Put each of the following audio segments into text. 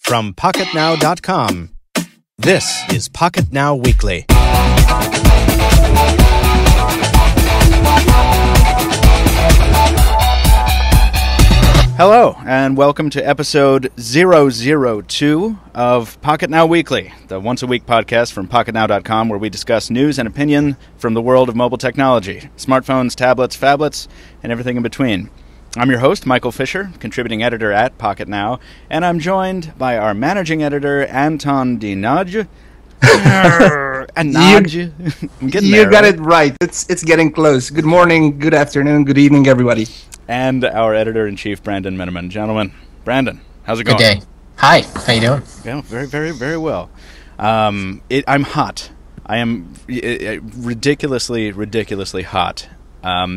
From Pocketnow.com, this is Pocketnow Weekly. Hello, and welcome to episode 002 of Pocketnow Weekly, the once-a-week podcast from Pocketnow.com where we discuss news and opinion from the world of mobile technology, smartphones, tablets, phablets, and everything in between. I'm your host, Michael Fisher, contributing editor at Pocketnow, and I'm joined by our managing editor, Anton D. Nagy. And Nagy. I'm getting there. You got it right. It's getting close. Good morning, good afternoon, good evening, everybody. And our editor-in-chief, Brandon Miniman. Gentlemen, Brandon, how's it going? Good day. Hi, how you doing? Yeah, very, very, very well. I'm hot. I am ridiculously hot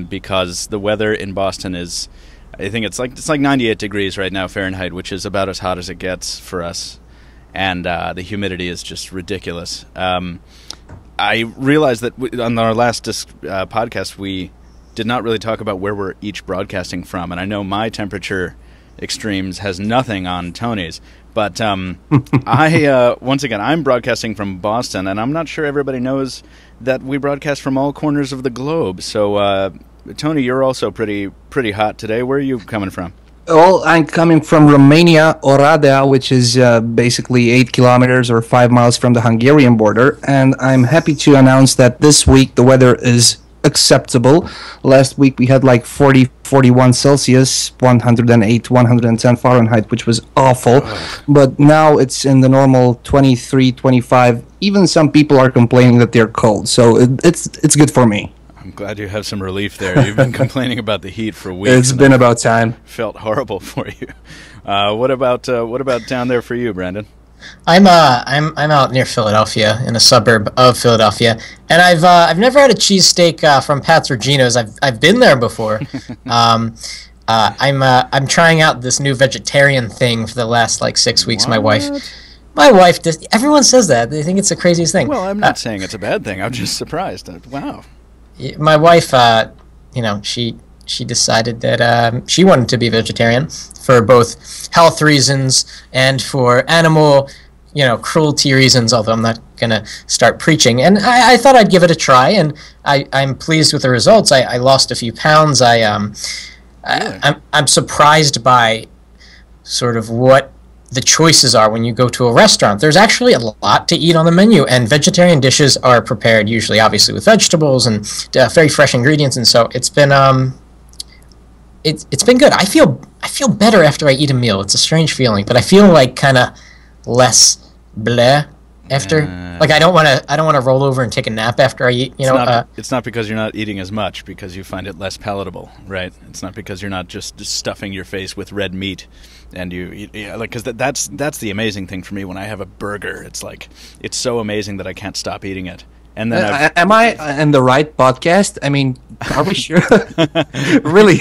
because the weather in Boston is, I think it's like 98 degrees right now Fahrenheit, which is about as hot as it gets for us. And the humidity is just ridiculous. I realized that on our last podcast, we did not really talk about where we're each broadcasting from. And I know my temperature extremes has nothing on Tony's. But once again, I'm broadcasting from Boston, and I'm not sure everybody knows that we broadcast from all corners of the globe. So, Tony, you're also pretty hot today. Where are you coming from? Well, I'm coming from Romania, Oradea, which is basically 8 kilometers or 5 miles from the Hungarian border. And I'm happy to announce that this week the weather is acceptable. Last week we had like 40, 41 Celsius, 108, 110 Fahrenheit, which was awful. But now it's in the normal 23, 25. Even some people are complaining that they're cold. So it's good for me. I'm glad you have some relief there. You've been complaining about the heat for weeks. It's been about time. Felt horrible for you. What about down there for you, Brandon? I'm out near Philadelphia, in a suburb of Philadelphia, and I've never had a cheesesteak from Pat's or Gino's. I've been there before. I'm trying out this new vegetarian thing for the last like 6 weeks. What? My wife does. Everyone says that. They think it's the craziest thing. Well, I'm not saying it's a bad thing. I'm just surprised. Wow. My wife, she decided that she wanted to be vegetarian for both health reasons and for animal, cruelty reasons, although I'm not going to start preaching. And I thought I'd give it a try, and I'm pleased with the results. I lost a few pounds. I'm surprised by sort of what the choices are when you go to a restaurant. There's actually a lot to eat on the menu, and vegetarian dishes are prepared usually, obviously, with vegetables and very fresh ingredients, and so it's been it's been good. I feel better after I eat a meal. It's a strange feeling, but I feel like kind of less bleh after. Like I don't want to roll over and take a nap after I eat. It's not because you're not eating as much, because you find it less palatable, right? It's not because you're not just stuffing your face with red meat. And because that's the amazing thing for me when I have a burger. It's like it's so amazing that I can't stop eating it. And then am I in the right podcast? I mean, are we sure? Really?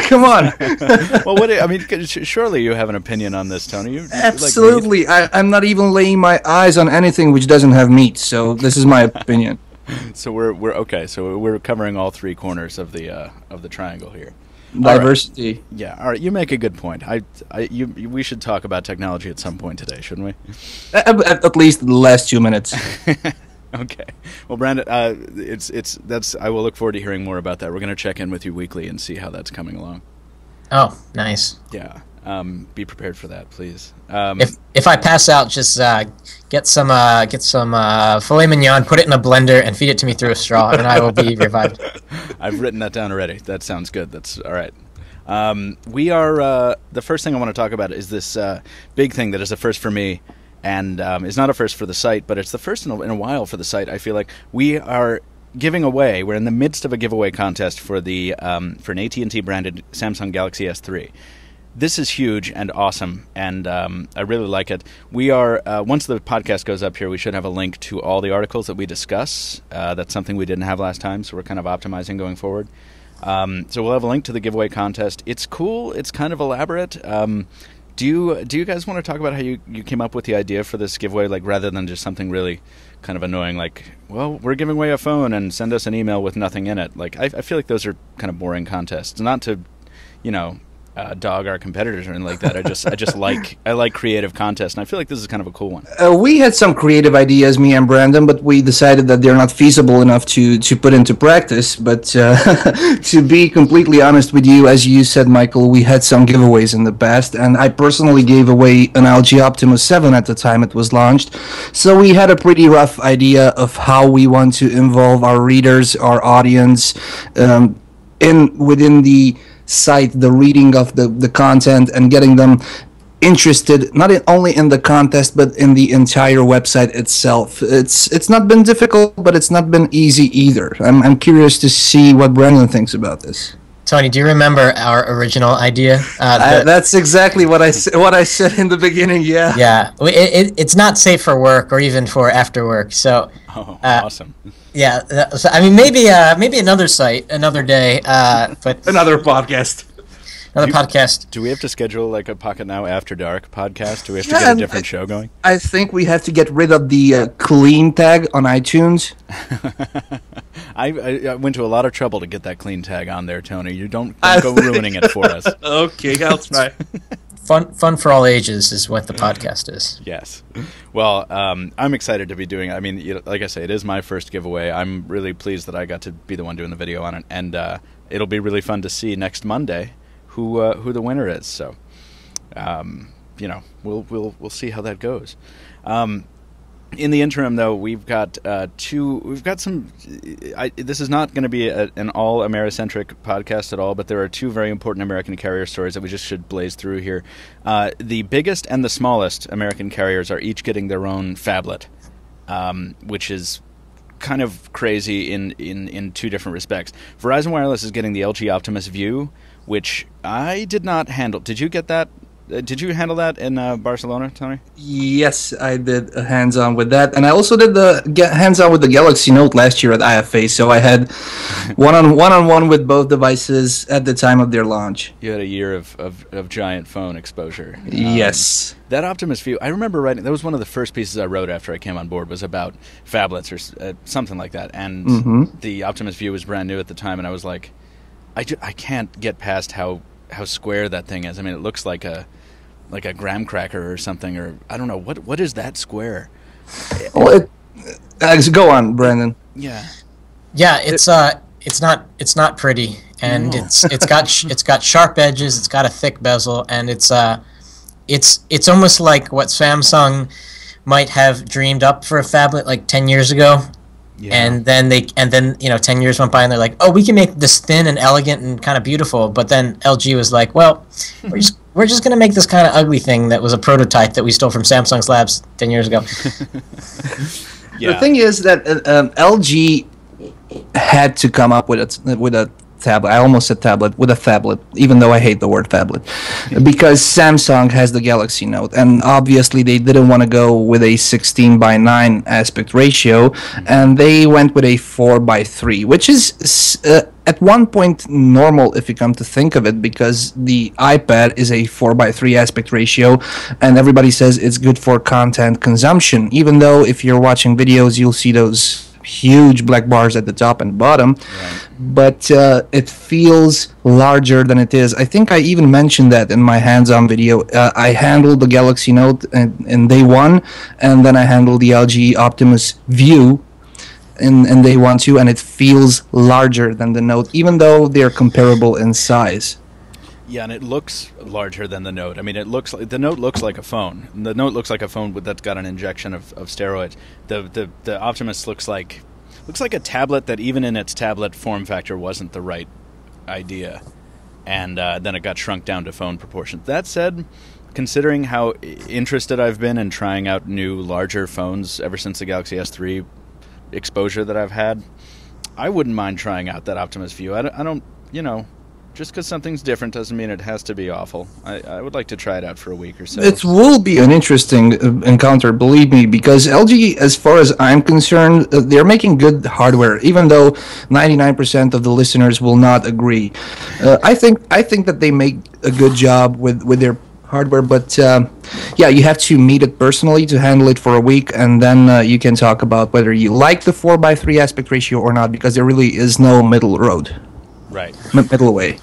Come on. Well, surely you have an opinion on this, Tony. Absolutely. I'm not even laying my eyes on anything which doesn't have meat. So this is my opinion. So we're okay. So we're covering all three corners of the triangle here. Diversity. Right. Yeah. All right. You make a good point. We should talk about technology at some point today, shouldn't we? At least the last 2 minutes. Okay. Well, Brandon, I will look forward to hearing more about that. We're going to check in with you weekly and see how that's coming along. Oh, nice. Yeah. Be prepared for that, please. If I pass out, just get some filet mignon, put it in a blender, and feed it to me through a straw, and I will be revived. I've written that down already. That sounds good. That's all right. We are the first thing I want to talk about is this big thing that is a first for me, and it's not a first for the site, but it's the first in a while for the site. I feel like we are giving away. We're in the midst of a giveaway contest for an AT&T branded Samsung Galaxy S3. This is huge and awesome, and I really like it. We are once the podcast goes up here, we should have a link to all the articles that we discuss. That's something we didn't have last time, so we're kind of optimizing going forward. So we'll have a link to the giveaway contest. It's cool. It's kind of elaborate. Do you guys want to talk about how you came up with the idea for this giveaway, like rather than just something really kind of annoying, like, well, we're giving away a phone and send us an email with nothing in it? Like I feel like those are kind of boring contests. Not to, dog our competitors or anything like that. I like creative contests, and I feel like this is kind of a cool one. We had some creative ideas, me and Brandon, but we decided that they're not feasible enough to put into practice. But to be completely honest with you, as you said, Michael, we had some giveaways in the past, and I personally gave away an LG Optimus 7 at the time it was launched. So we had a pretty rough idea of how we want to involve our readers, our audience, within the site, the reading of the content, and getting them interested not only in the contest but in the entire website itself. It's not been difficult, but it's not been easy either. I'm curious to see what Brandon thinks about this. Tony, do you remember our original idea? That's exactly what I said in the beginning. Yeah. Yeah, it's not safe for work or even for after work. So. Awesome. Yeah, so, I mean, maybe another site, another day, but another podcast. Do we have to schedule like a Pocketnow After Dark podcast? Do we have to get a different show going? I think we have to get rid of the clean tag on iTunes. I went to a lot of trouble to get that clean tag on there, Tony. You don't go ruining it for us. Okay, I'll try. Fun for all ages is what the podcast is. Yes. Well, I'm excited to be doing it. I mean, like I say, it is my first giveaway. I'm really pleased that I got to be the one doing the video on it, and it'll be really fun to see next Monday who the winner is. So, we'll see how that goes. In the interim, though, we've got some. This is not going to be an all Americentric podcast at all, but there are two very important American carrier stories that we just should blaze through here. The biggest and the smallest American carriers are each getting their own phablet, which is kind of crazy in two different respects. Verizon Wireless is getting the LG Optimus View, which I did not handle. Did you get that? Did you handle that in Barcelona, Tony? Yes, I did a hands-on with that, and I also did the hands-on with the Galaxy Note last year at IFA. So I had one-on-one with both devices at the time of their launch. You had a year of giant phone exposure. Yes. That Optimus View, I remember writing. That was one of the first pieces I wrote after I came on board. Was about phablets or something like that, and the Optimus View was brand new at the time, and I was like, I can't get past how square that thing is. I mean, it looks like a graham cracker or something, or I don't know what is that square. Well, go on, Brandon. Yeah, it's not pretty, and No. it's got sharp edges, it's got a thick bezel, and it's almost like what Samsung might have dreamed up for a phablet like 10 years ago. yeah. And then 10 years went by and they're like, oh, we can make this thin and elegant and kind of beautiful. But then LG was like, well, we're just going to make this kind of ugly thing that was a prototype that we stole from Samsung's labs 10 years ago. Yeah. The thing is that LG had to come up with a tablet. I almost said tablet, with a phablet, even though I hate the word phablet, because Samsung has the Galaxy Note, and obviously they didn't want to go with a 16:9 aspect ratio, and they went with a 4:3, which is at one point normal if you come to think of it, because the iPad is a 4:3 aspect ratio, and everybody says it's good for content consumption, even though if you're watching videos you'll see those huge black bars at the top and bottom. Right. But it feels larger than it is. I think I even mentioned that in my hands-on video. I handled the Galaxy Note in day one, and then I handled the LG Optimus View in day one too, and it feels larger than the Note, even though they're comparable in size. Yeah, and it looks larger than the Note. I mean, the Note looks like a phone. The Note looks like a phone that's got an injection of steroids. The Optimus looks like a tablet that even in its tablet form factor wasn't the right idea, and then it got shrunk down to phone proportions. That said, considering how interested I've been in trying out new, larger phones ever since the Galaxy S3 exposure that I've had, I wouldn't mind trying out that Optimus View. I don't, just because something's different doesn't mean it has to be awful. I would like to try it out for a week or so. It will be an interesting encounter, believe me, because LG, as far as I'm concerned, they're making good hardware, even though 99% of the listeners will not agree. I think that they make a good job with their hardware, but yeah, you have to meet it personally to handle it for a week, and then you can talk about whether you like the 4:3 aspect ratio or not, because there really is no middle road. Right. Middle way.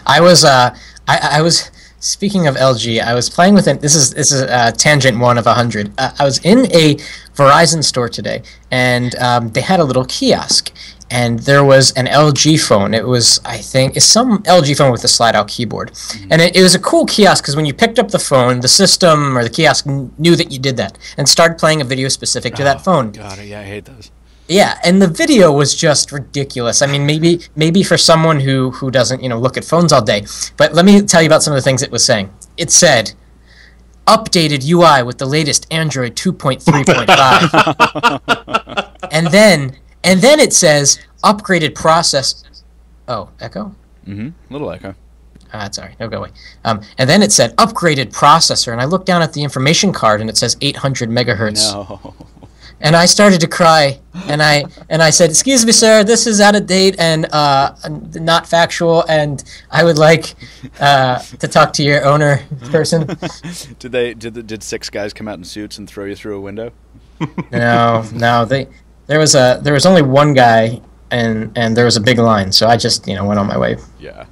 I was speaking of LG. I was playing with it. This is tangent one of 100. I was in a Verizon store today, and they had a little kiosk, and there was an LG phone. It was, I think, it's some LG phone with a slide-out keyboard, and it was a cool kiosk because when you picked up the phone, the system or the kiosk knew that you did that and started playing a video specific to that phone. God, yeah, I hate those. Yeah, and the video was just ridiculous. I mean, maybe for someone who doesn't look at phones all day, but let me tell you about some of the things it was saying. It said, "Updated UI with the latest Android 2.3.5," and then it says, "Upgraded process." Oh, echo. Little echo. Sorry, no, go away. And then it said, "Upgraded processor," and I looked down at the information card, and it says 800 megahertz. No. And I started to cry, and I said, "Excuse me, sir, this is out of date and not factual, and I would like to talk to your owner person." Did 6 guys come out in suits and throw you through a window? No, there was only one guy, and there was a big line, so I just went on my way. Yeah.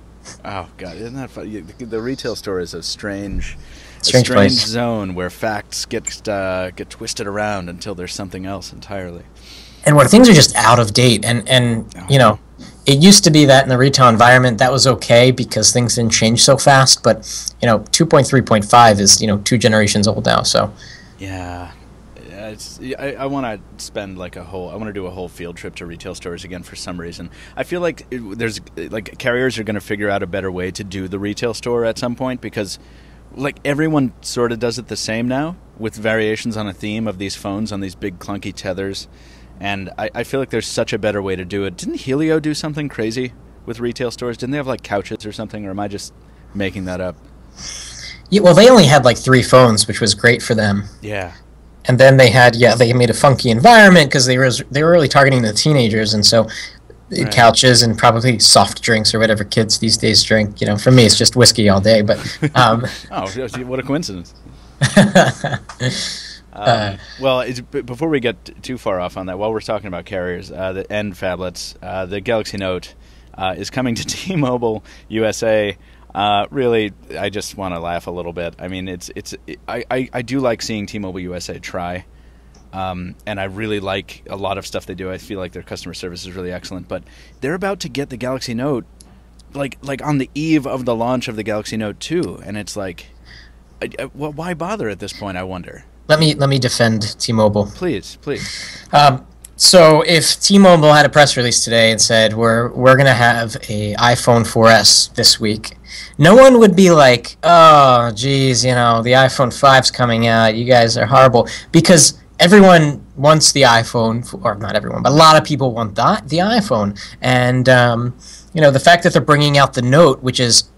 Oh God, isn't that funny? The retail store is a strange place. zone where facts get twisted around until there's something else entirely. And where things are just out of date, and it used to be that in the retail environment that was okay because things didn't change so fast. But 2.3.5 is 2 generations old now. So yeah. I want to spend I want to do a whole field trip to retail stores again for some reason. I feel like there's carriers are going to figure out a better way to do the retail store at some point because everyone sort of does it the same now with variations on a theme of these phones on these big clunky tethers. And I feel like there's such a better way to do it. Didn't Helio do something crazy with retail stores? Didn't they have couches or something, or am I just making that up? Yeah, well, they only had 3 phones, which was great for them. Yeah. And then they made a funky environment because they were really targeting the teenagers, and so right. Couches and probably soft drinks or whatever kids these days drink. For me, it's just whiskey all day. But oh, what a coincidence! Well, before we get too far off on that, while we're talking about carriers and phablets, the Galaxy Note is coming to T-Mobile USA. Really, I just want to laugh a little bit. I mean, I do like seeing T-Mobile USA try, and I really like a lot of stuff they do. I feel like their customer service is really excellent. But they're about to get the Galaxy Note, like on the eve of the launch of the Galaxy Note 2, and it's why bother at this point? I wonder. Let me defend T-Mobile. Please. So if T-Mobile had a press release today and said we're going to have a iPhone 4S this week, no one would be like, "Oh, geez, the iPhone 5's coming out. You guys are horrible," because everyone wants the iPhone, or not everyone, but a lot of people want the iPhone, and the fact that they're bringing out the Note, which is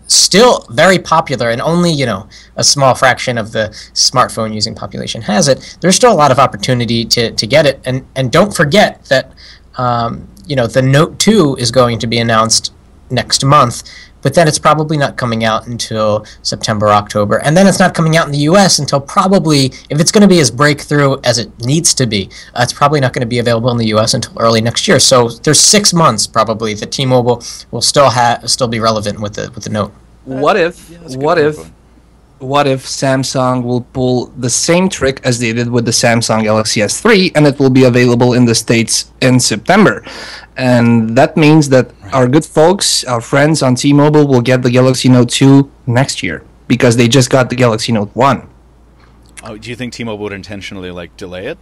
still very popular, and only a small fraction of the smartphone using population has it. There's still a lot of opportunity to get it, and don't forget that the Note 2 is going to be announced next month. But then it's probably not coming out until September, October. And then it's not coming out in the U.S. until probably, if it's going to be as breakthrough as it needs to be, it's probably not going to be available in the U.S. until early next year. So there's 6 months probably that T-Mobile will still be relevant with the Note. What if Samsung will pull the same trick as they did with the Samsung Galaxy S3, and it will be available in the States in September? And that means that our good folks, our friends on T-Mobile, will get the Galaxy Note 2 next year because they just got the Galaxy Note 1. Oh, do you think T-Mobile would intentionally delay it?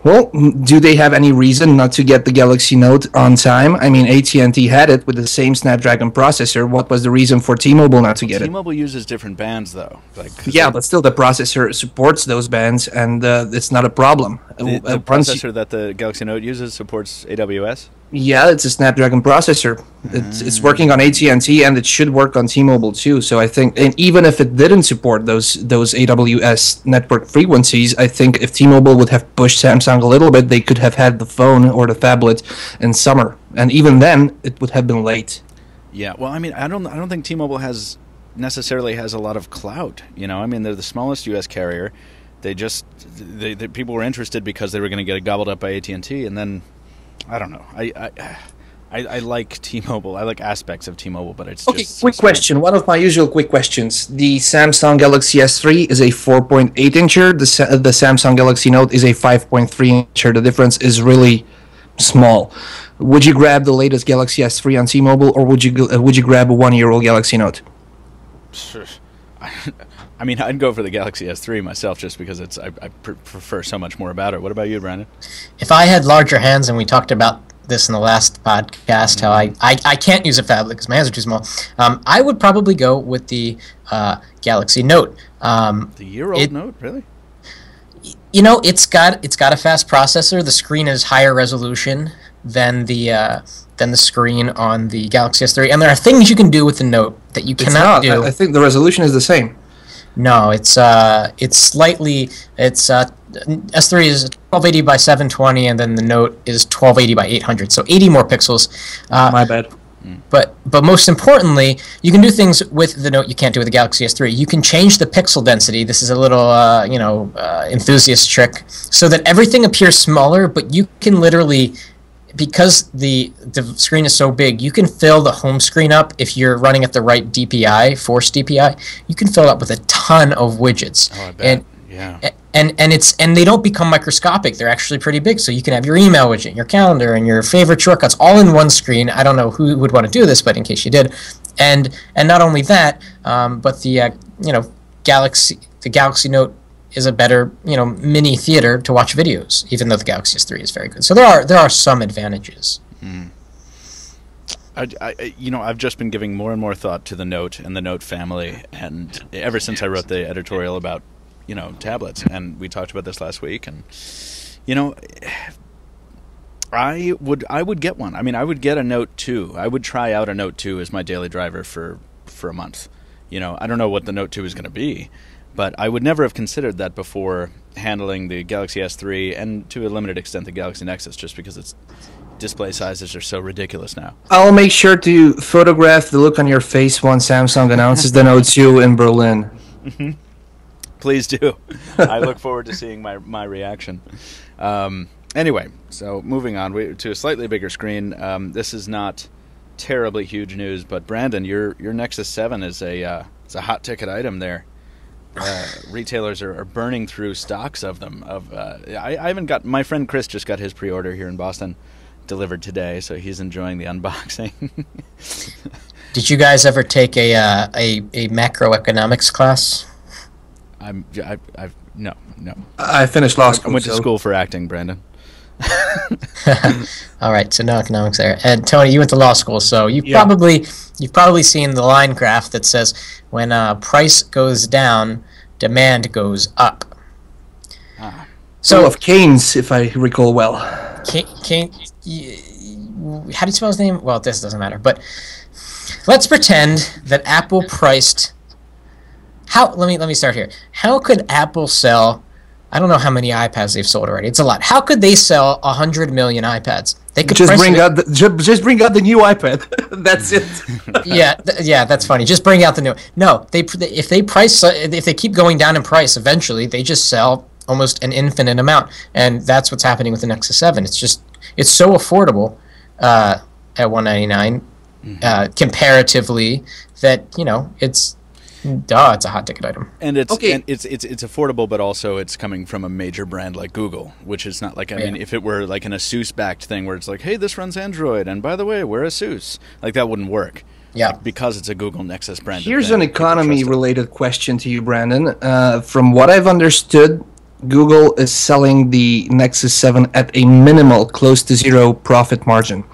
Well, do they have any reason not to get the Galaxy Note on time? I mean, AT&T had it with the same Snapdragon processor. What was the reason for T-Mobile not to get it? T-Mobile uses different bands, though. Yeah, but still the processor supports those bands, and it's not a problem. The processor that the Galaxy Note uses supports AWS? Yeah, it's a Snapdragon processor. It's working on AT&T, and it should work on T-Mobile too. So I think, and even if it didn't support those AWS network frequencies, I think if T-Mobile would have pushed Samsung a little bit, they could have had the phone or the phablet in summer, and even then, it would have been late. Yeah, well, I mean, I don't think T-Mobile necessarily has a lot of clout. I mean, they're the smallest U.S. carrier. People were interested because they were going to get gobbled up by AT&T, and then I don't know. I like T-Mobile. I like aspects of T-Mobile, but it's Okay, just quick question. One of my usual quick questions. The Samsung Galaxy S3 is a 4.8 incher. The Samsung Galaxy Note is a 5.3 incher. The difference is really small. Would you grab the latest Galaxy S3 on T-Mobile, or would you grab a 1-year-old Galaxy Note? I mean, I'd go for the Galaxy S3 myself, just because I prefer so much more about it. What about you, Brandon? If I had larger hands, and we talked about this in the last podcast, how I can't use a phablet because my hands are too small, I would probably go with the Galaxy Note. The year-old Note, really? You know, it's got a fast processor. The screen is higher resolution than the screen on the Galaxy S3, and there are things you can do with the Note that you cannot do. I think the resolution is the same. No, it's slightly. S3 is 1280 by 720, and then the Note is 1280 by 800, so 80 more pixels. My bad. But most importantly, you can do things with the Note you can't do with the Galaxy S3. You can change the pixel density. This is a little enthusiast trick, so that everything appears smaller, but you can literally, because the screen is so big, you can fill the home screen up if you're running at the right DPI, forced DPI. You can fill it up with a ton of widgets. Oh, I bet. And they don't become microscopic. They're actually pretty big. So you can have your email widget, your calendar, and your favorite shortcuts all in one screen. I don't know who would want to do this, but in case you did, and not only that, but the Galaxy Note is a better mini theater to watch videos, even though the Galaxy S3 is very good. So there are some advantages. I've just been giving more and more thought to the Note and the Note family, and ever since I wrote the editorial about tablets, and we talked about this last week, and I would get one. I mean, I would get a Note 2. I would try out a Note 2 as my daily driver for a month. I don't know what the Note 2 is going to be, but I would never have considered that before handling the Galaxy S3 and, to a limited extent, the Galaxy Nexus, just because its display sizes are so ridiculous now. I'll make sure to photograph the look on your face once Samsung announces the Note 2 in Berlin. Please do. I look forward to seeing my reaction. Anyway, so moving on to a slightly bigger screen. This is not terribly huge news, but Brandon, your Nexus 7 is it's a hot ticket item there. Retailers are burning through stocks of them. I haven't got. My friend Chris just got his pre-order here in Boston delivered today, so he's enjoying the unboxing. Did you guys ever take a macroeconomics class? No. I finished law school. I went to school for acting, Brandon. All right, so no economics there. And Tony, you went to law school, so you've probably seen the line graph that says when price goes down, demand goes up. So of Keynes, if I recall well. Keynes, how do you spell his name? Well, this doesn't matter. But let's pretend that Apple priced. Let me start here. How could Apple sell? I don't know how many iPads they've sold already. It's a lot. How could they sell 100 million iPads? They could just bring out the new iPad. That's it. yeah, that's funny. Just bring out the new. No, if they keep going down in price, eventually they just sell almost an infinite amount, and that's what's happening with the Nexus 7. It's so affordable at $199 comparatively that it's. It's a hot ticket item, and it's affordable, but also it's coming from a major brand like Google, which is not like I mean, if it were like an Asus backed thing where it's like, hey, this runs Android, and by the way, we're Asus, like that wouldn't work. Yeah, because it's a Google Nexus brand. Here's an economy related question to you, Brandon. From what I've understood, Google is selling the Nexus 7 at a minimal, close to zero profit margin.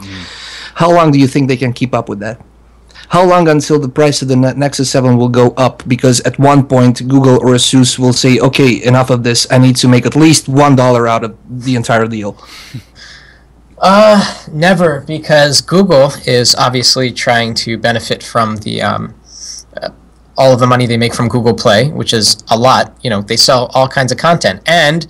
How long do you think they can keep up with that? How long until the price of the Nexus 7 will go up? Because at one point, Google or Asus will say, okay, enough of this. I need to make at least $1 out of the entire deal. Never, because Google is obviously trying to benefit from the all of the money they make from Google Play, which is a lot. They sell all kinds of content, and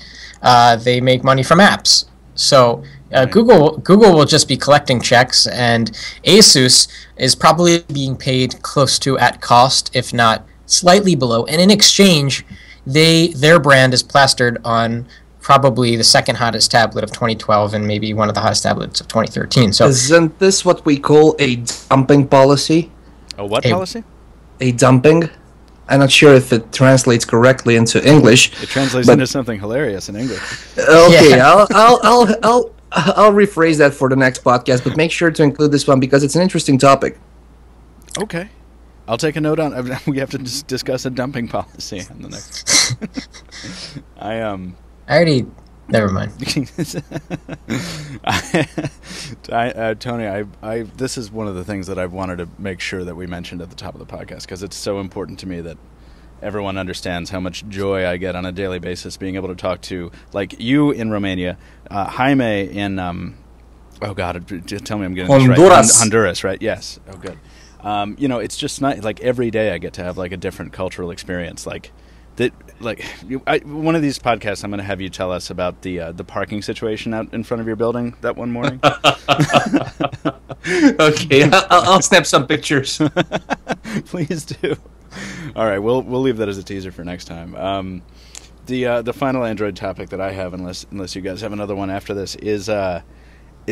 they make money from apps. So Google will just be collecting checks, and Asus is probably being paid close to at cost, if not slightly below. And in exchange, their brand is plastered on probably the second hottest tablet of 2012 and maybe one of the hottest tablets of 2013. So isn't this what we call a dumping policy? A what policy? A dumping. I'm not sure if it translates correctly into English. It translates into something hilarious in English. Okay, yeah. I'll rephrase that for the next podcast, but make sure to include this one because it's an interesting topic. Okay. I'll take a note on. We have to discuss a dumping policy on the next. I already. Never mind. Tony, this is one of the things that I've wanted to make sure that we mentioned at the top of the podcast because it's so important to me that everyone understands how much joy I get on a daily basis being able to talk to, like you in Romania, Jaime in, oh God, tell me I'm getting Honduras. This right. Honduras, right? Yes. Oh, good. It's just not like every day I get to have like a different cultural experience. Like that, one of these podcasts, I'm going to have you tell us about the parking situation out in front of your building that one morning. Okay, I'll snap some pictures. Please do. All right, we'll leave that as a teaser for next time. The final Android topic that I have, unless you guys have another one after this, is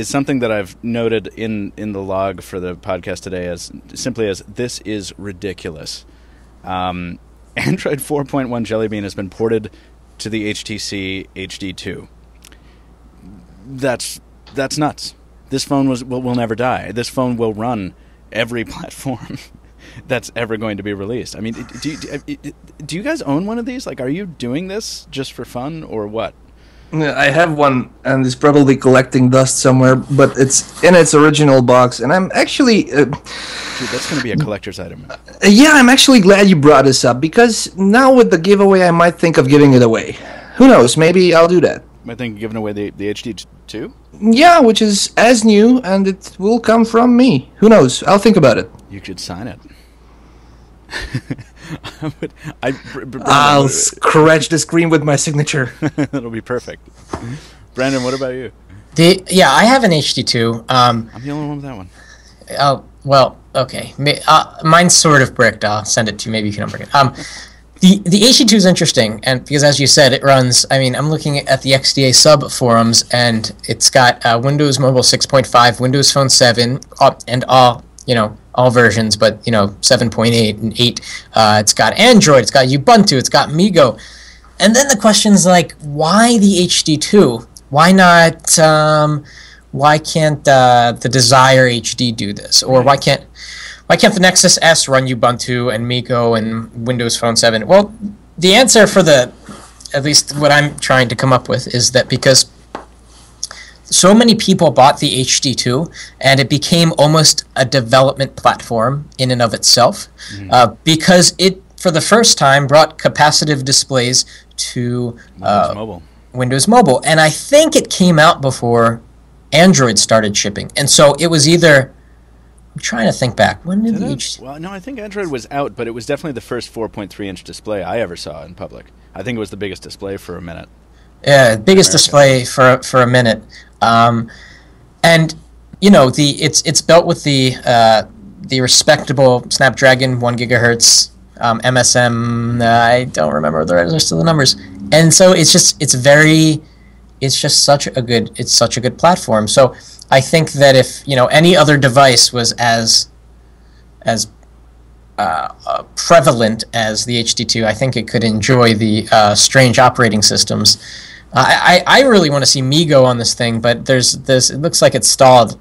something that I've noted in the log for the podcast today as simply as this is ridiculous. Android 4.1 Jelly Bean has been ported to the HTC HD2. That's nuts. This phone will never die. This phone will run every platform that's ever going to be released. I mean, do you guys own one of these? Like, are you doing this just for fun or what? I have one, and it's probably collecting dust somewhere, but it's in its original box, and I'm actually... Dude, that's going to be a collector's item. Yeah, I'm actually glad you brought this up, because now with the giveaway, I might think of giving it away. Who knows, maybe I'll do that. Might think of giving away the HD2? Yeah, which is as new, and it will come from me. Who knows, I'll think about it. You should sign it. I'll scratch the screen with my signature. That'll be perfect. Brandon, what about you? I have an HD2. I'm the only one with that one. Oh, well, okay. Mine's sort of bricked. I'll send it to you. Maybe you can unbrick it. The HD2 is interesting, and because as you said, it runs. I mean, I'm looking at the XDA sub forums, and it's got Windows Mobile 6.5, Windows Phone 7, and all versions, but 7.8 and 8. It's got Android, it's got Ubuntu, it's got Meego. And then the question's like, why the HD2? Why not? Why can't the Desire HD do this? Or why can't the Nexus S run Ubuntu and Meego and Windows Phone 7? Well, the answer for at least what I'm trying to come up with is that because so many people bought the HD2, and it became almost a development platform in and of itself, because it, for the first time, brought capacitive displays to Windows Mobile. And I think it came out before Android started shipping. And so it was either... I'm trying to think back. When did the HD... Well, no, I think Android was out, but it was definitely the first 4.3-inch display I ever saw in public. I think it was the biggest display for a minute. Yeah, biggest display for a minute. And it's built with the respectable Snapdragon 1 gigahertz MSM. I don't remember the rest of the numbers. And so it's just such a good platform. So I think that if any other device was as prevalent as the HD2, I think it could enjoy the strange operating systems. I really want to see Meego on this thing, but it looks like it's stalled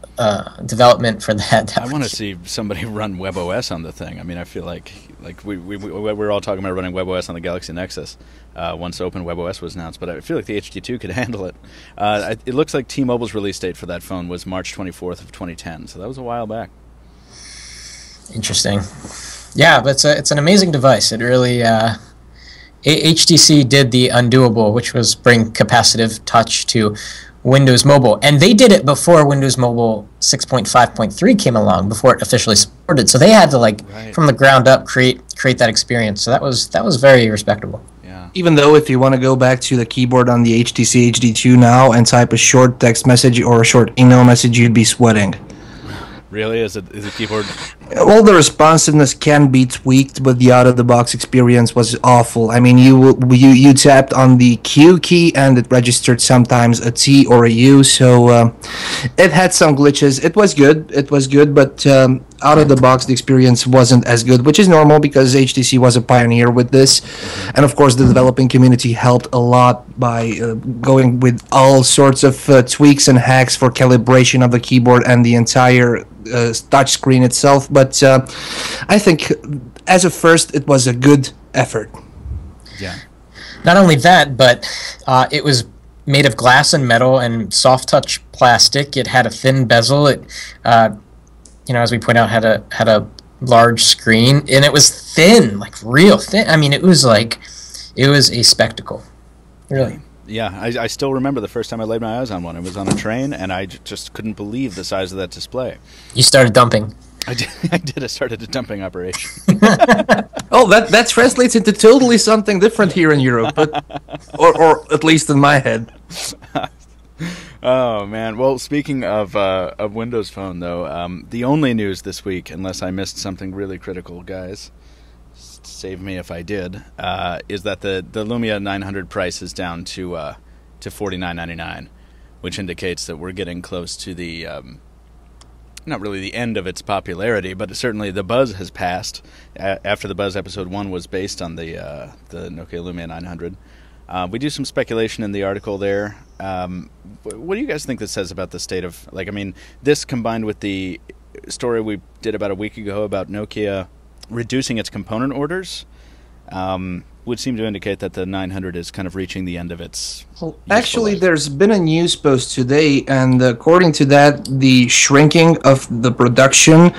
development for that. I want to see somebody run WebOS on the thing. I mean, I feel like we're all talking about running WebOS on the Galaxy Nexus once Open WebOS was announced, but I feel like the HD2 could handle it. It looks like T-Mobile's release date for that phone was March 24th of 2010, so that was a while back. Interesting. Yeah, but it's an amazing device. It really... HTC did the undoable, which was bring capacitive touch to Windows Mobile. And they did it before Windows Mobile 6.5.3 came along, before it officially supported. So they had to, from the ground up, create that experience. So that was very respectable. Yeah. Even though if you want to go back to the keyboard on the HTC HD2 now and type a short text message or a short email message, you'd be sweating. Really? Is a keyboard? All the responsiveness can be tweaked, but the out-of-the-box experience was awful. I mean, you tapped on the Q key and it registered sometimes a T or a U, so it had some glitches. It was good, but out of the box the experience wasn't as good, which is normal because HTC was a pioneer with this, and of course the developing community helped a lot by going with all sorts of tweaks and hacks for calibration of the keyboard and the entire touch screen itself. But I think as a first it was a good effort. Yeah. Not only that, but it was made of glass and metal and soft touch plastic. It had a thin bezel. It as we point out, had a large screen, and it was thin, like real thin. I mean, it was a spectacle, really. Yeah, I still remember the first time I laid my eyes on one. It was on a train, and I just couldn't believe the size of that display. You started dumping. I did. I started a dumping operation. Oh, that translates into totally something different here in Europe, but, or at least in my head. Oh man! Well, speaking of Windows Phone, though, the only news this week, unless I missed something really critical, guys, save me if I did, is that the Lumia 900 price is down to $49.99, which indicates that we're getting close to the not really the end of its popularity, but certainly the buzz has passed. After the buzz episode 1 was based on the Nokia Lumia 900. We do some speculation in the article there. What do you guys think this says about the state of, this combined with the story we did about a week ago about Nokia reducing its component orders, would seem to indicate that the 900 is kind of reaching the end of its... Well, actually, there's been a news post today, and according to that, the shrinking of the production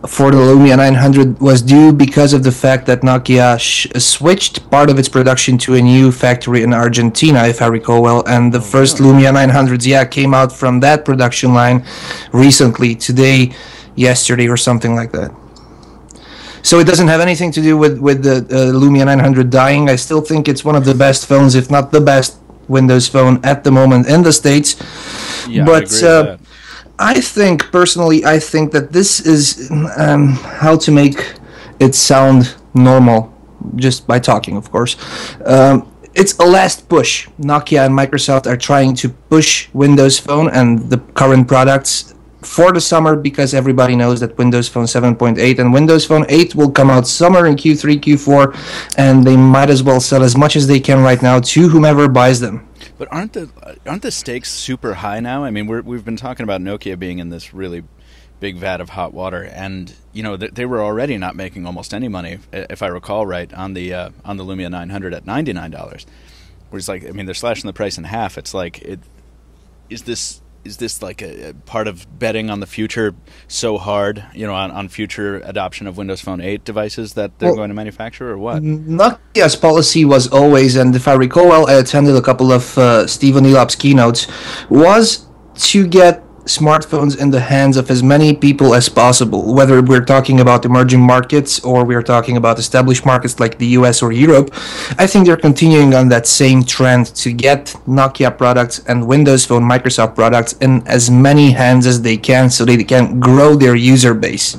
for the Lumia 900 was due because of the fact that Nokia switched part of its production to a new factory in Argentina, if I recall well, and the first Lumia 900s, came out from that production line recently, today, yesterday, or something like that. So it doesn't have anything to do with the Lumia 900 dying. I still think it's one of the best phones, if not the best Windows phone at the moment in the States. Yeah, but I agree with that. I think that this is how to make it sound normal, just by talking, of course. It's a last push. Nokia and Microsoft are trying to push Windows Phone and the current products for the summer, because everybody knows that Windows Phone 7.8 and Windows Phone 8 will come out summer in Q3, Q4, and they might as well sell as much as they can right now to whomever buys them. But aren't the stakes super high now? I mean, we've been talking about Nokia being in this really big vat of hot water, and they were already not making almost any money, if I recall right, on the Lumia 900 at $99. Whereas, they're slashing the price in half. It's is this like a part of betting on the future so hard, on future adoption of Windows Phone 8 devices that they're going to manufacture, or what? Nokia's policy was always, and if I recall well, I attended a couple of Stephen Elop's keynotes, was to get smartphones in the hands of as many people as possible, whether we're talking about emerging markets or we're talking about established markets like the US or Europe. I think they're continuing on that same trend to get Nokia products and Windows Phone Microsoft products in as many hands as they can, so they can grow their user base.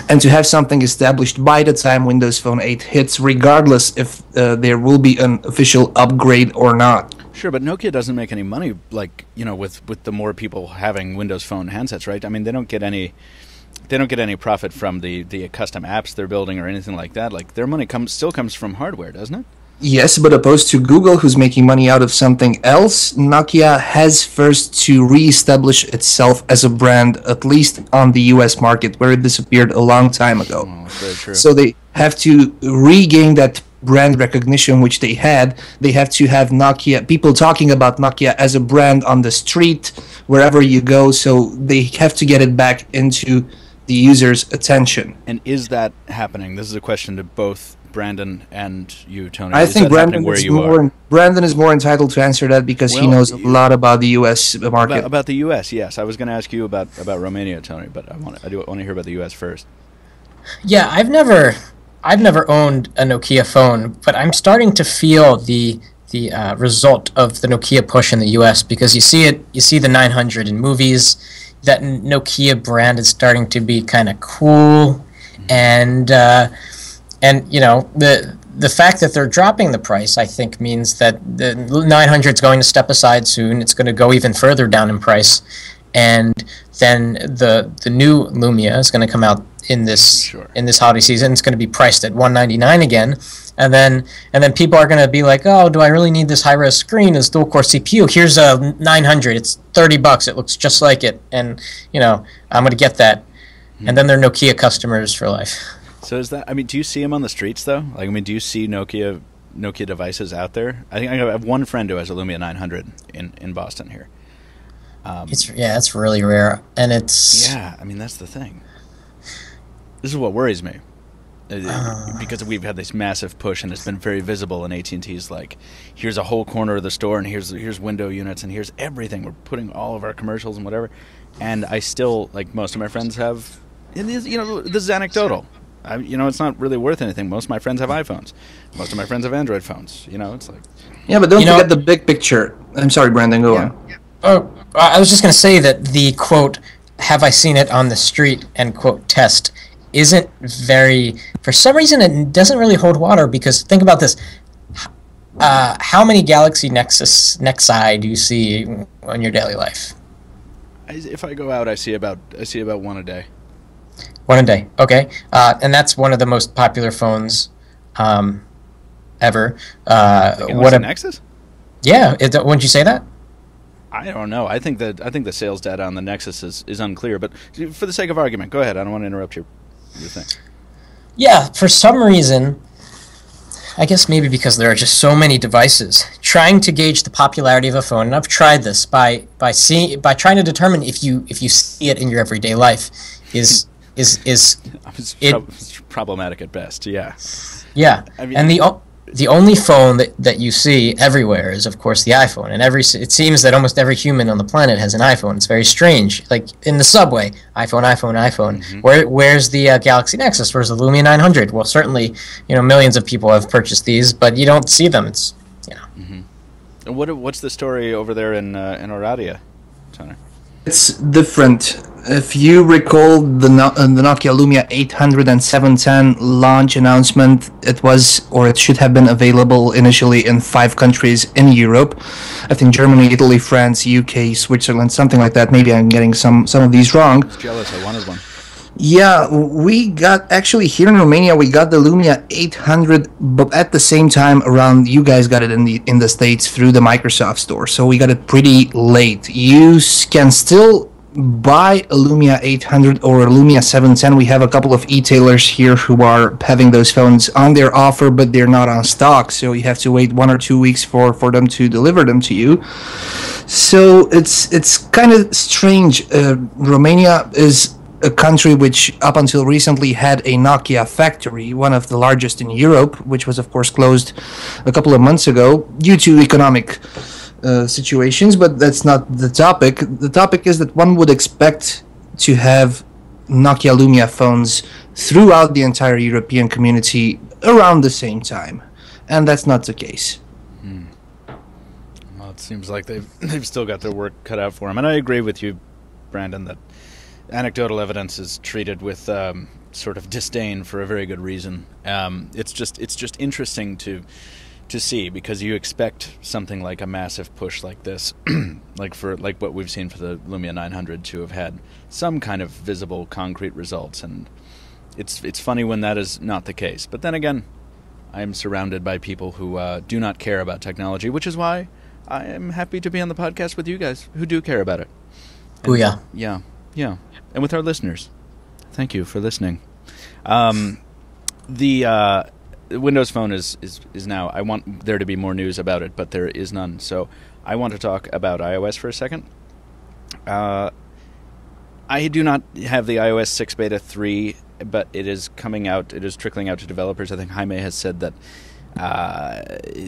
And to have something established by the time Windows Phone 8 hits, regardless if there will be an official upgrade or not. Sure, but Nokia doesn't make any money, with the more people having Windows Phone handsets, right? I mean, they don't get any profit from the custom apps they're building or anything like that. Their money still comes from hardware, doesn't it? Yes, but opposed to Google, who's making money out of something else, Nokia has first to re-establish itself as a brand, at least on the US market, where it disappeared a long time ago. Oh, very true. So they have to regain that brand recognition which they had. They have to have Nokia, people talking about Nokia as a brand on the street, wherever you go, so they have to get it back into the user's attention. And is that happening? This is a question to both Brandon and you, Tony. I think Brandon is more entitled to answer that because he knows a lot about the U.S. market. About the U.S., yes. I was going to ask you about Romania, Tony, but I want to hear about the U.S. first. Yeah, I've never owned a Nokia phone, but I'm starting to feel the result of the Nokia push in the U.S. because you see the 900 in movies. that Nokia brand is starting to be kind of cool, and you know, the fact that they're dropping the price, I think, means that the 900 is going to step aside soon. It's going to go even further down in price, and then the new Lumia is going to come out in this holiday season. It's going to be priced at $199 again, and then people are going to be like, oh, do I really need this high-res screen? This dual-core CPU. Here's a 900. It's $30. It looks just like it, and you know, I'm going to get that. And then they're Nokia customers for life. So is that? I mean, do you see them on the streets though? Like, I mean, do you see Nokia devices out there? I think I have one friend who has a Lumia 900 in Boston here. It's really rare, and it's I mean, that's the thing. This is what worries me, because we've had this massive push, and it's been very visible. And AT&T's like, here's a whole corner of the store, and here's window units, and here's everything. We're putting all of our commercials and whatever. And I still, like, most of my friends have, you know, this is anecdotal. You know, it's not really worth anything. Most of my friends have iPhones. Most of my friends have Android phones. You know, it's like... Yeah, but don't forget the big picture. I'm sorry, Brandon, go on. Oh, I was just going to say that the, quote, have I seen it on the street, end quote, test isn't very... For some reason, it doesn't really hold water, because think about this. How many Galaxy Nexi do you see in your daily life? If I go out, I see about one a day. One a day, okay. And that's one of the most popular phones ever. What a Nexus? Yeah, wouldn't you say that? I don't know. I think the sales data on the Nexus is unclear. But for the sake of argument, go ahead. I don't want to interrupt your thing. Yeah, for some reason, I guess maybe because there are just so many devices, trying to gauge the popularity of a phone, and I've tried this by trying to determine if you see it in your everyday life is problematic at best. Yeah. Yeah, I mean, and the only phone that you see everywhere is, of course, the iPhone. And it seems that almost every human on the planet has an iPhone. It's very strange. Like in the subway, iPhone. Mm-hmm. Where's the Galaxy Nexus? Where's the Lumia 900? Well, certainly, you know, millions of people have purchased these, but you don't see them. It's, you know. Mm-hmm. And what's the story over there in Oradea, Tanner? It's different. If you recall the Nokia Lumia 800 and 710 launch announcement, it should have been available initially in 5 countries in Europe. I think Germany, Italy, France, UK, Switzerland, something like that. Maybe I'm getting some of these wrong. I was jealous. I wanted one. Yeah, we got, actually here in Romania, we got the Lumia 800, but at the same time around, you guys got it in the States through the Microsoft store, so we got it pretty late. You can still buy a Lumia 800 or a Lumia 710. We have a couple of e-tailers here who are having those phones on their offer, but they're not on stock, so you have to wait 1 or 2 weeks for them to deliver them to you. So it's kind of strange. Romania is a country which up until recently had a Nokia factory, one of the largest in Europe, which was of course closed a couple of months ago due to economic situations, but that's not the topic. The topic is that one would expect to have Nokia Lumia phones throughout the entire European community around the same time, and that's not the case. Well, it seems like they've still got their work cut out for them, and I agree with you, Brandon, that anecdotal evidence is treated with sort of disdain for a very good reason. It's just interesting to see, because you expect something like a massive push like this, like what we've seen for the Lumia 900, to have had some kind of visible, concrete results, and it's funny when that is not the case. But then again, I am surrounded by people who do not care about technology, which is why I am happy to be on the podcast with you guys who do care about it. Oh yeah, yeah, and with our listeners. Thank you for listening. The Windows Phone is now, I want there to be more news about it, but there is none. So I want to talk about iOS for a second. I do not have the iOS 6 Beta 3, but it is coming out. It is trickling out to developers. I think Jaime has said that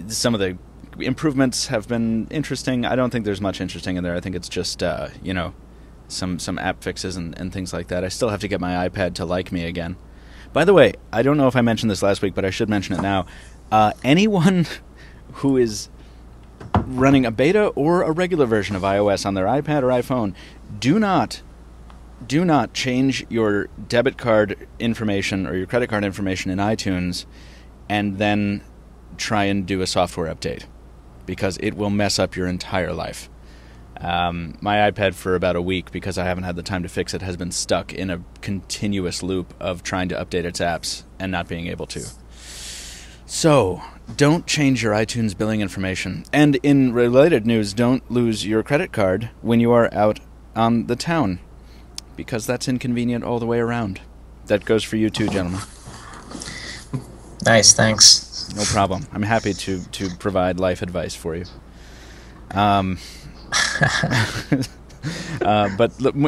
some of the improvements have been interesting. I don't think there's much interesting in there. I think it's just, some app fixes and things like that. I still have to get my iPad to like me again. By the way, I don't know if I mentioned this last week, but I should mention it now. Anyone who is running a beta or a regular version of iOS on their iPad or iPhone, do not do not change your debit card information or your credit card information in iTunes and then try and do a software update, because it will mess up your entire life. My iPad for about a week, because I haven't had the time to fix it, has been stuck in a continuous loop of trying to update its apps and not being able to. So, don't change your iTunes billing information. And in related news, don't lose your credit card when you are out on the town, because that's inconvenient all the way around. That goes for you too, gentlemen. Nice, thanks. No problem. I'm happy to provide life advice for you. But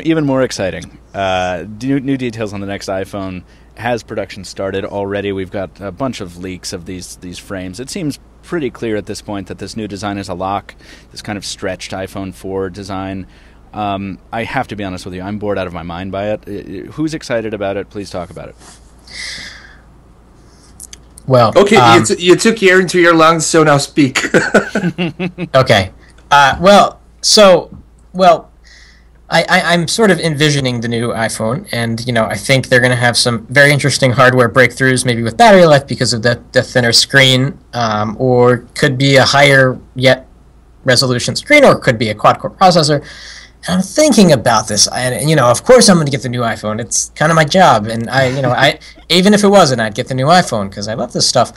even more exciting, new details on the next iPhone. Has production started already? We've got a bunch of leaks of these frames. It seems pretty clear at this point that this new design is a lock, this kind of stretched iPhone 4 design. I have to be honest with you, I'm bored out of my mind by it. Who's excited about it? Please talk about it. Well, okay, you took air into your lungs, so now speak. Okay. I'm sort of envisioning the new iPhone, and I think they're going to have some very interesting hardware breakthroughs, maybe with battery life because of the thinner screen, or could be a higher yet resolution screen, or could be a quad-core processor. And I'm thinking about this, and of course I'm going to get the new iPhone. It's kind of my job, and I even if it wasn't, I'd get the new iPhone because I love this stuff.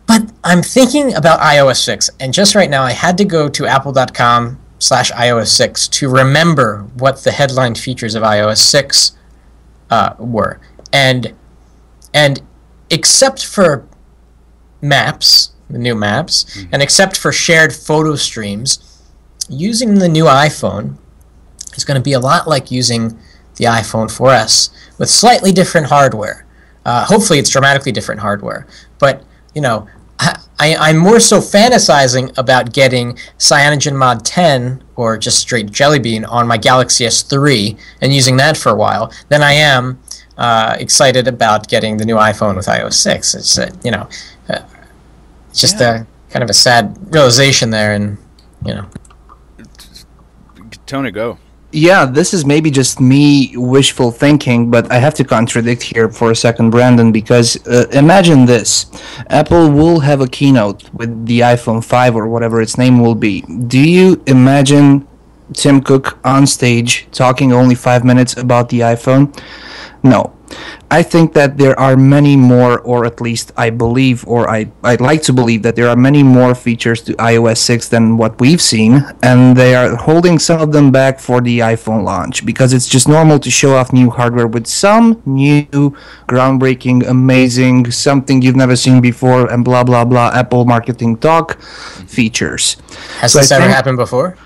But I'm thinking about iOS 6, and just right now I had to go to apple.com/iOS 6 to remember what the headline features of iOS 6 were. And except for Maps, the new Maps, and except for shared photo streams, using the new iPhone is going to be a lot like using the iPhone 4S with slightly different hardware. Hopefully it's dramatically different hardware. But, I'm more so fantasizing about getting CyanogenMod 10 or just straight Jelly Bean on my Galaxy S3 and using that for a while than I am excited about getting the new iPhone with iOS 6. It's just a kind of a sad realization there, and Tony, go. Yeah, this is maybe just me wishful thinking, but I have to contradict here for a second, Brandon, because imagine this. Apple will have a keynote with the iPhone 5 or whatever its name will be. Do you imagine Tim Cook on stage talking only 5 minutes about the iPhone? No. I think that there are many more, or at least I believe, or I'd like to believe that there are many more features to iOS 6 than what we've seen, and they are holding some of them back for the iPhone launch, because it's just normal to show off new hardware with some new, groundbreaking, amazing, something you've never seen before, and blah, blah, blah, Apple marketing talk features. Has this ever happened before?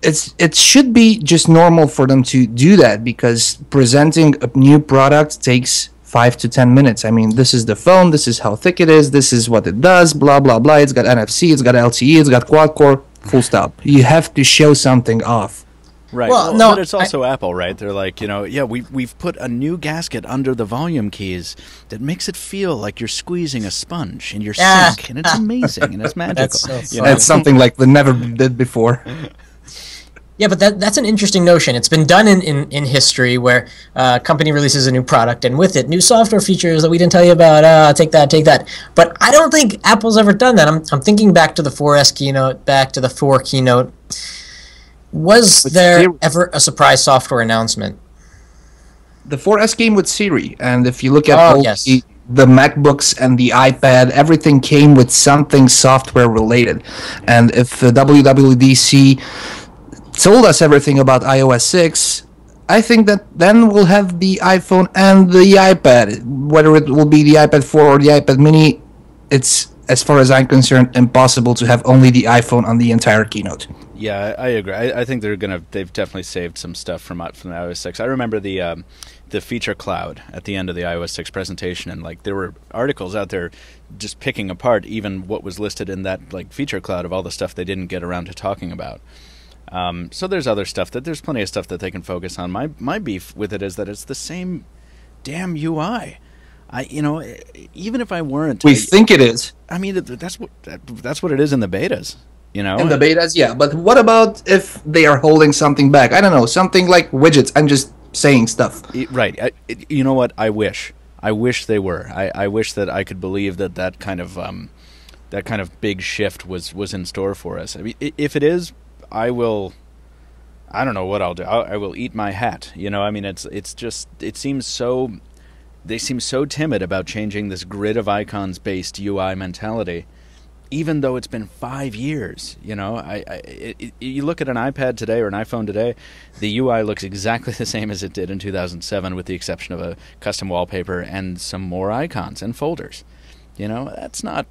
It should be just normal for them to do that, because presenting a new product takes 5 to 10 minutes. I mean, this is the phone, this is how thick it is, this is what it does, blah, blah, blah. It's got NFC, it's got LTE, it's got quad-core, full stop. You have to show something off. Right. Well, no, but it's also Apple, right? They're like, we've put a new gasket under the volume keys that makes it feel like you're squeezing a sponge in your sink, and it's amazing, and it's magical. That's something like they never did before. Yeah, but that's an interesting notion. It's been done in history where a company releases a new product, and with it, new software features that we didn't tell you about. Take that. But I don't think Apple's ever done that. I'm thinking back to the 4S keynote, back to the 4 keynote. Was there ever a surprise software announcement? The 4S came with Siri, and if you look at the MacBooks and the iPad, everything came with something software related. And if the WWDC told us everything about iOS 6, I think that then we'll have the iPhone and the iPad. Whether it will be the iPad 4 or the iPad mini, it's, as far as I'm concerned, impossible to have only the iPhone on the entire keynote. Yeah, I agree. I think they've definitely saved some stuff from iOS 6. I remember the feature cloud at the end of the iOS 6 presentation, and there were articles out there just picking apart even what was listed in that feature cloud of all the stuff they didn't get around to talking about. So there's other stuff there's plenty of stuff that they can focus on. My beef with it is that it's the same damn UI. Even if I weren't, we think it is. I mean, that's what it is in the betas. You know, In the betas, yeah. But what about if they are holding something back? I don't know, something like widgets. I'm just saying stuff. Right. You know what? I wish they were. I wish that I could believe that kind of big shift was in store for us. I mean, if it is, I will. I don't know what I'll do. I will eat my hat. You know, I mean, it's just, it seems so. They seem so timid about changing this grid of icons based UI mentality, even though it's been 5 years. You know, you look at an iPad today or an iPhone today, the UI looks exactly the same as it did in 2007, with the exception of a custom wallpaper and some more icons and folders. You know, that's not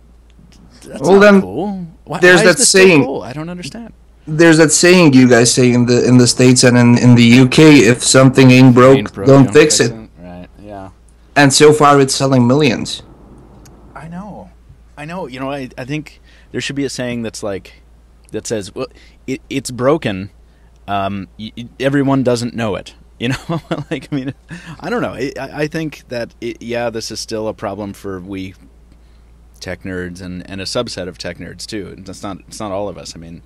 cool. Why there's is that this so saying. cool? I don't understand. There's that saying you guys say in the States and in the UK: if something ain't broke, don't fix it. Right? Yeah. And so far, it's selling millions. I know. You know, I think there should be a saying that says, well, it's broken. Everyone doesn't know it. You know, like, I mean, I don't know. I think that this is still a problem for we tech nerds and a subset of tech nerds too. It's not all of us. I mean,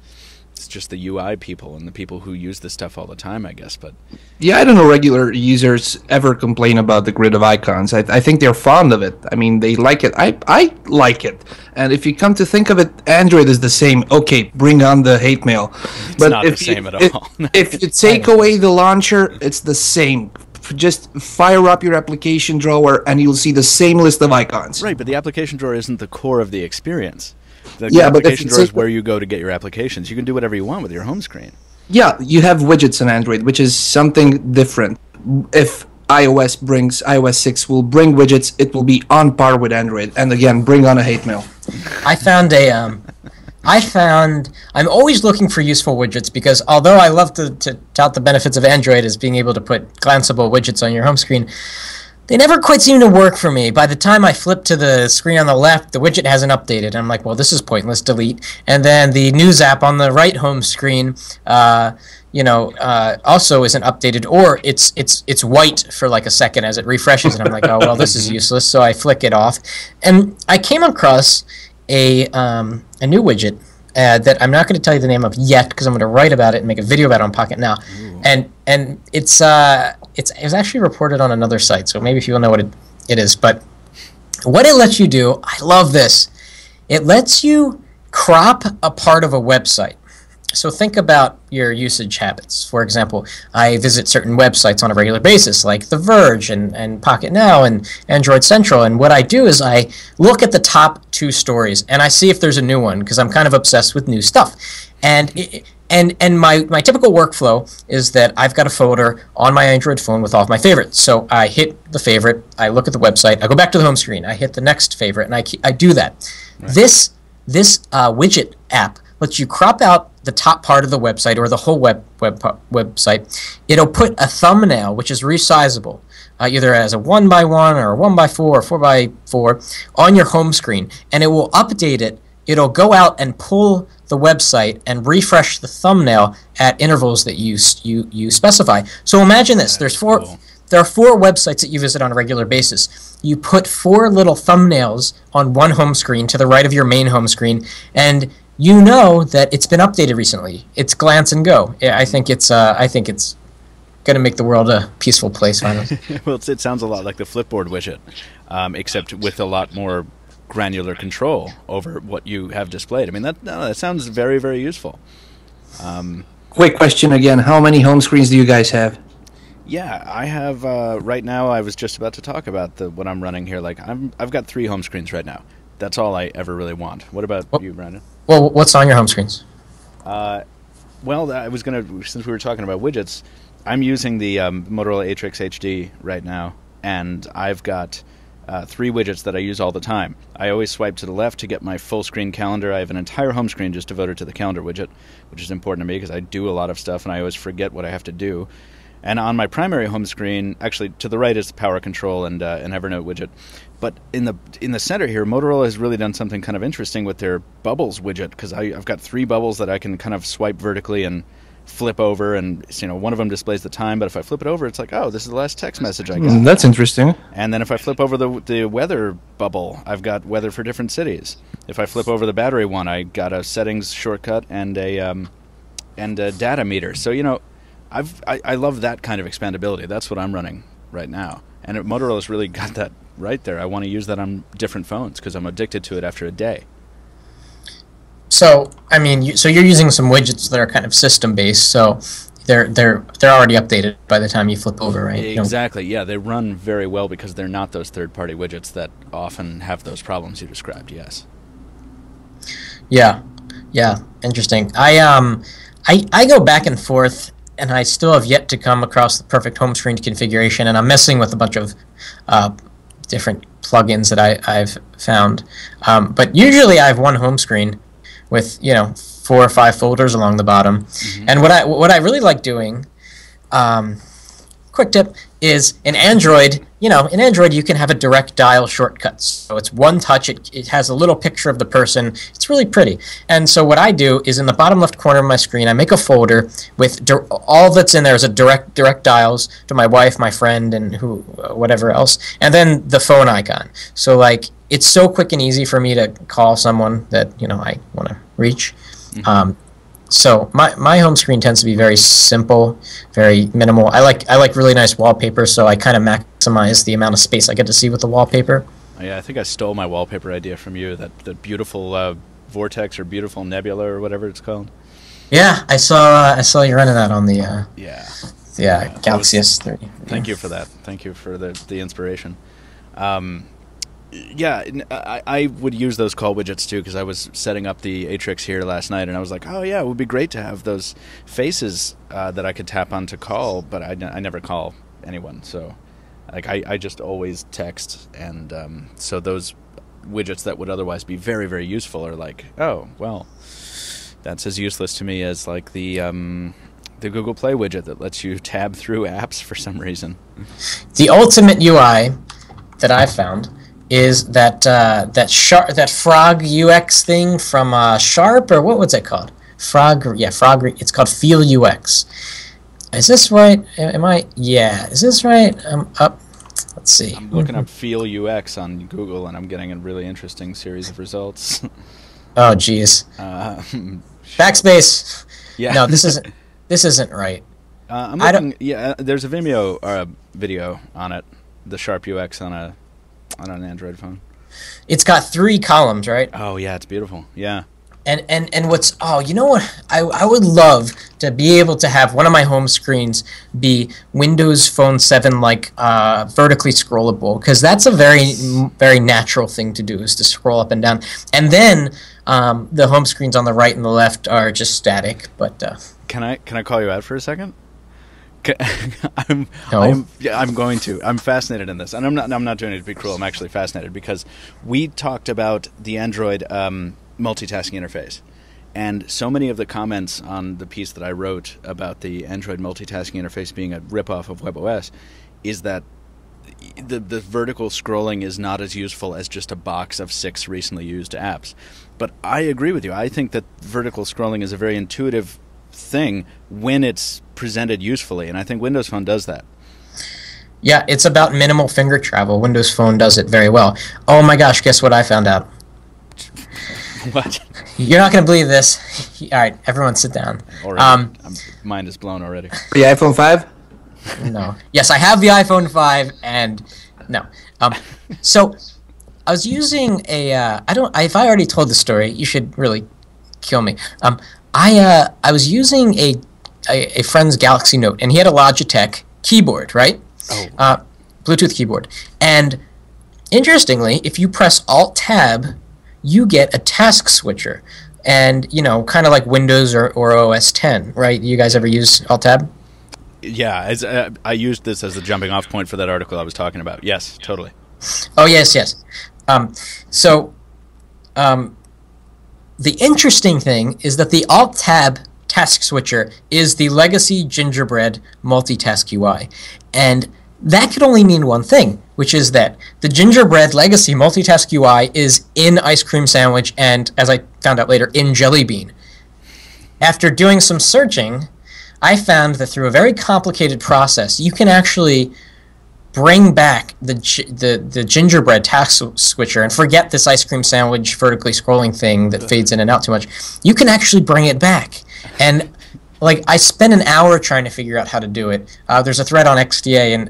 it's just the UI people and the people who use this stuff all the time, I guess. But yeah, I don't know regular users ever complain about the grid of icons. I think they're fond of it. I mean, they like it. I like it. And if you come to think of it, Android is the same. Okay, bring on the hate mail. It's not the same at all. If you take away the launcher, it's the same. Just fire up your application drawer and you'll see the same list of icons. Right, but the application drawer isn't the core of the experience. The Yeah, but application if drawer it's is where you go to get your applications. You can do whatever you want with your home screen. Yeah, you have widgets on Android, which is something different. If iOS 6 will bring widgets, it will be on par with Android. And again, bring on a hate mail. I'm always looking for useful widgets, because although I love to tout the benefits of Android as being able to put glanceable widgets on your home screen, they never quite seem to work for me. By the time I flip to the screen on the left, the widget hasn't updated. I'm like, well, this is pointless, delete. And then the news app on the right home screen, also isn't updated, or it's white for like a second as it refreshes, and I'm like, oh, well, this is useless, so I flick it off. And I came across a new widget that I'm not going to tell you the name of yet, because I'm going to write about it and make a video about it on Pocketnow. And it was actually reported on another site, so maybe if you will know what it is. But what it lets you do, I love this. It lets you crop a part of a website. So think about your usage habits. For example, I visit certain websites on a regular basis, like The Verge and Pocketnow and Android Central. And what I do is I look at the top 2 stories, and I see if there's a new one, because I'm kind of obsessed with new stuff. And my typical workflow is that I've got a folder on my Android phone with all of my favorites. So I hit the favorite, I look at the website, I go back to the home screen, I hit the next favorite, and I do that. Right. This widget app lets you crop out the top part of the website, or the whole website. It'll put a thumbnail, which is resizable, either as a 1x1 or a 1x4 or 4x4 on your home screen, and it will update it. It'll go out and pull the website and refresh the thumbnail at intervals that you specify. So imagine this: there are 4 websites that you visit on a regular basis. You put 4 little thumbnails on one home screen to the right of your main home screen, and you know that it's been updated recently. It's glance and go. I think it's going to make the world a peaceful place finally. Well, it sounds a lot like the Flipboard widget, except with a lot more granular control over what you have displayed. I mean, that sounds very, very useful. Quick question again: how many home screens do you guys have? Yeah, I have right now. I was just about to talk about what I'm running here. Like, I've got 3 home screens right now. That's all I ever really want. What about you, Brandon? Well, what's on your home screens? Well, I was since we were talking about widgets, I'm using the Motorola Atrix HD right now, and I've got 3 widgets that I use all the time. I always swipe to the left to get my full screen calendar. I have an entire home screen just devoted to the calendar widget, which is important to me because I do a lot of stuff and I always forget what I have to do. And on my primary home screen, actually to the right is the power control and an Evernote widget. But in the center here, Motorola has really done something kind of interesting with their bubbles widget, because I've got 3 bubbles that I can kind of swipe vertically and flip over, and one of them displays the time, but if I flip it over, it's like, oh, this is the last text message I got. That's interesting. And then if I flip over the weather bubble, I've got weather for different cities. If I flip over the battery one, I got a settings shortcut and a data meter. So I love that kind of expandability. That's what I'm running right now, and Motorola's really got that right there. I want to use that on different phones because I'm addicted to it after a day. So I mean, so you're using some widgets that are kind of system based, so they're already updated by the time you flip over, right? Exactly. Yeah, they run very well because they're not those third-party widgets that often have those problems you described. Yes. Yeah, interesting. I go back and forth, and I still have yet to come across the perfect home screen configuration, and I'm messing with a bunch of different plugins that I've found. But usually I have one home screen with 4 or 5 folders along the bottom. Mm-hmm. And what I really like doing, quick tip, is in Android, you can have a direct dial shortcut. So it's one touch, it has a little picture of the person. It's really pretty. And so what I do is in the bottom left corner of my screen, I make a folder with all that's in there is a direct dials to my wife, my friend, and whatever else, and then the phone icon. So like it's so quick and easy for me to call someone that I want to reach. Mm-hmm. So my home screen tends to be very simple, very minimal. I like really nice wallpaper, so I kind of maximize the amount of space I get to see with the wallpaper. Oh, yeah, I think I stole my wallpaper idea from you. That beautiful vortex or beautiful nebula or whatever it's called. Yeah, I saw you running that on the Galaxy S30. Thank you for that. Thank you for the inspiration. Yeah, I would use those call widgets too because I was setting up the Atrix here last night, and I was like, oh yeah, it would be great to have those faces that I could tap on to call, but I never call anyone, so like I just always text, and so those widgets that would otherwise be very, very useful are like, oh well, that's as useless to me as like the Google Play widget that lets you tab through apps for some reason. The ultimate UI that I found is that Frog UX thing from Sharp, or what was it called? Frog. It's called Feel UX. Is this right? Is this right? Up. Let's see. I'm looking up Feel UX on Google, and I'm getting a really interesting series of results. Oh, geez. Backspace. Yeah. No, this isn't right. I'm looking. Yeah, there's a Vimeo video on it. The Sharp UX on an Android phone. It's got 3 columns, right? Oh yeah, it's beautiful. Yeah. And what's you know what I would love to be able to have one of my home screens be Windows Phone 7 like vertically scrollable, because that's a very, very natural thing to do, is to scroll up and down. And then the home screens on the right and the left are just static. But can I call you out for a second? I'm going to. I'm fascinated in this, and I'm not doing it to be cruel. I'm actually fascinated because we talked about the Android multitasking interface, and so many of the comments on the piece that I wrote about the Android multitasking interface being a ripoff of WebOS is that the vertical scrolling is not as useful as just a box of 6 recently used apps. But I agree with you. I think that vertical scrolling is a very intuitive thing when it's presented usefully, and I think Windows Phone does that. Yeah, it's about minimal finger travel. Windows Phone does it very well. Oh my gosh, guess what I found out? What? You're not going to believe this. All right, everyone sit down. Mind is blown already. The iPhone 5? No. Yes, I have the iPhone 5, and no. So I was using if I already told the story, you should really kill me. I was using a friend's Galaxy Note, and he had a Logitech keyboard, right? Oh. Bluetooth keyboard. And interestingly, if you press Alt-Tab, you get a task switcher. And, kind of like Windows or OS 10, right? You guys ever use Alt-Tab? Yeah, I used this as the jumping off point for that article I was talking about. Yes, totally. Oh, yes. The interesting thing is that the Alt-Tab task switcher is the legacy Gingerbread multitask UI. And that could only mean one thing, which is that the Gingerbread legacy multitask UI is in Ice Cream Sandwich and, as I found out later, in Jelly Bean. After doing some searching, I found that through a very complicated process, you can actually bring back the gingerbread task switcher and forget this ice cream sandwich vertically scrolling thing that fades in and out too much. You can actually bring it back. And like, I spent an hour trying to figure out how to do it. There's a thread on XDA, and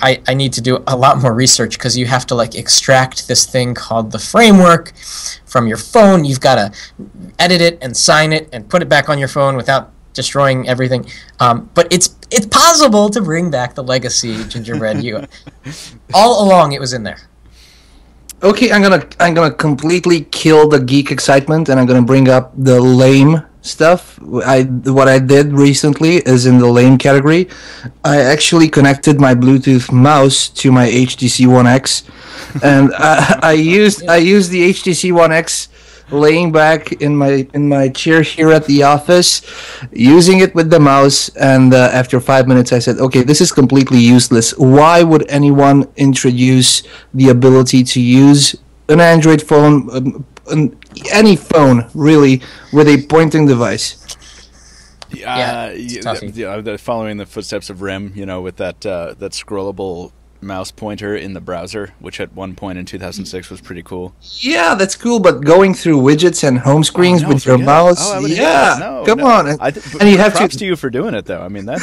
I need to do a lot more research because you have to like extract this thing called the framework from your phone. You've got to edit it and sign it and put it back on your phone without destroying everything. But it's possible to bring back the legacy gingerbread UI. All along, it was in there. Okay, I'm gonna completely kill the geek excitement, and I'm gonna bring up the lame stuff. What I did recently is in the lame category. I actually connected my Bluetooth mouse to my HTC One X, and I used the HTC One X laying back in my chair here at the office, using it with the mouse, and after 5 minutes I said, okay, this is completely useless. Why would anyone introduce the ability to use an Android phone, any phone really, with a pointing device? Following the footsteps of RIM, with that scrollable mouse pointer in the browser, which at one point in 2006 was pretty cool. Yeah, that's cool, but going through widgets and home screens with your mouse, come on. And you have props to you for doing it, though. I mean, that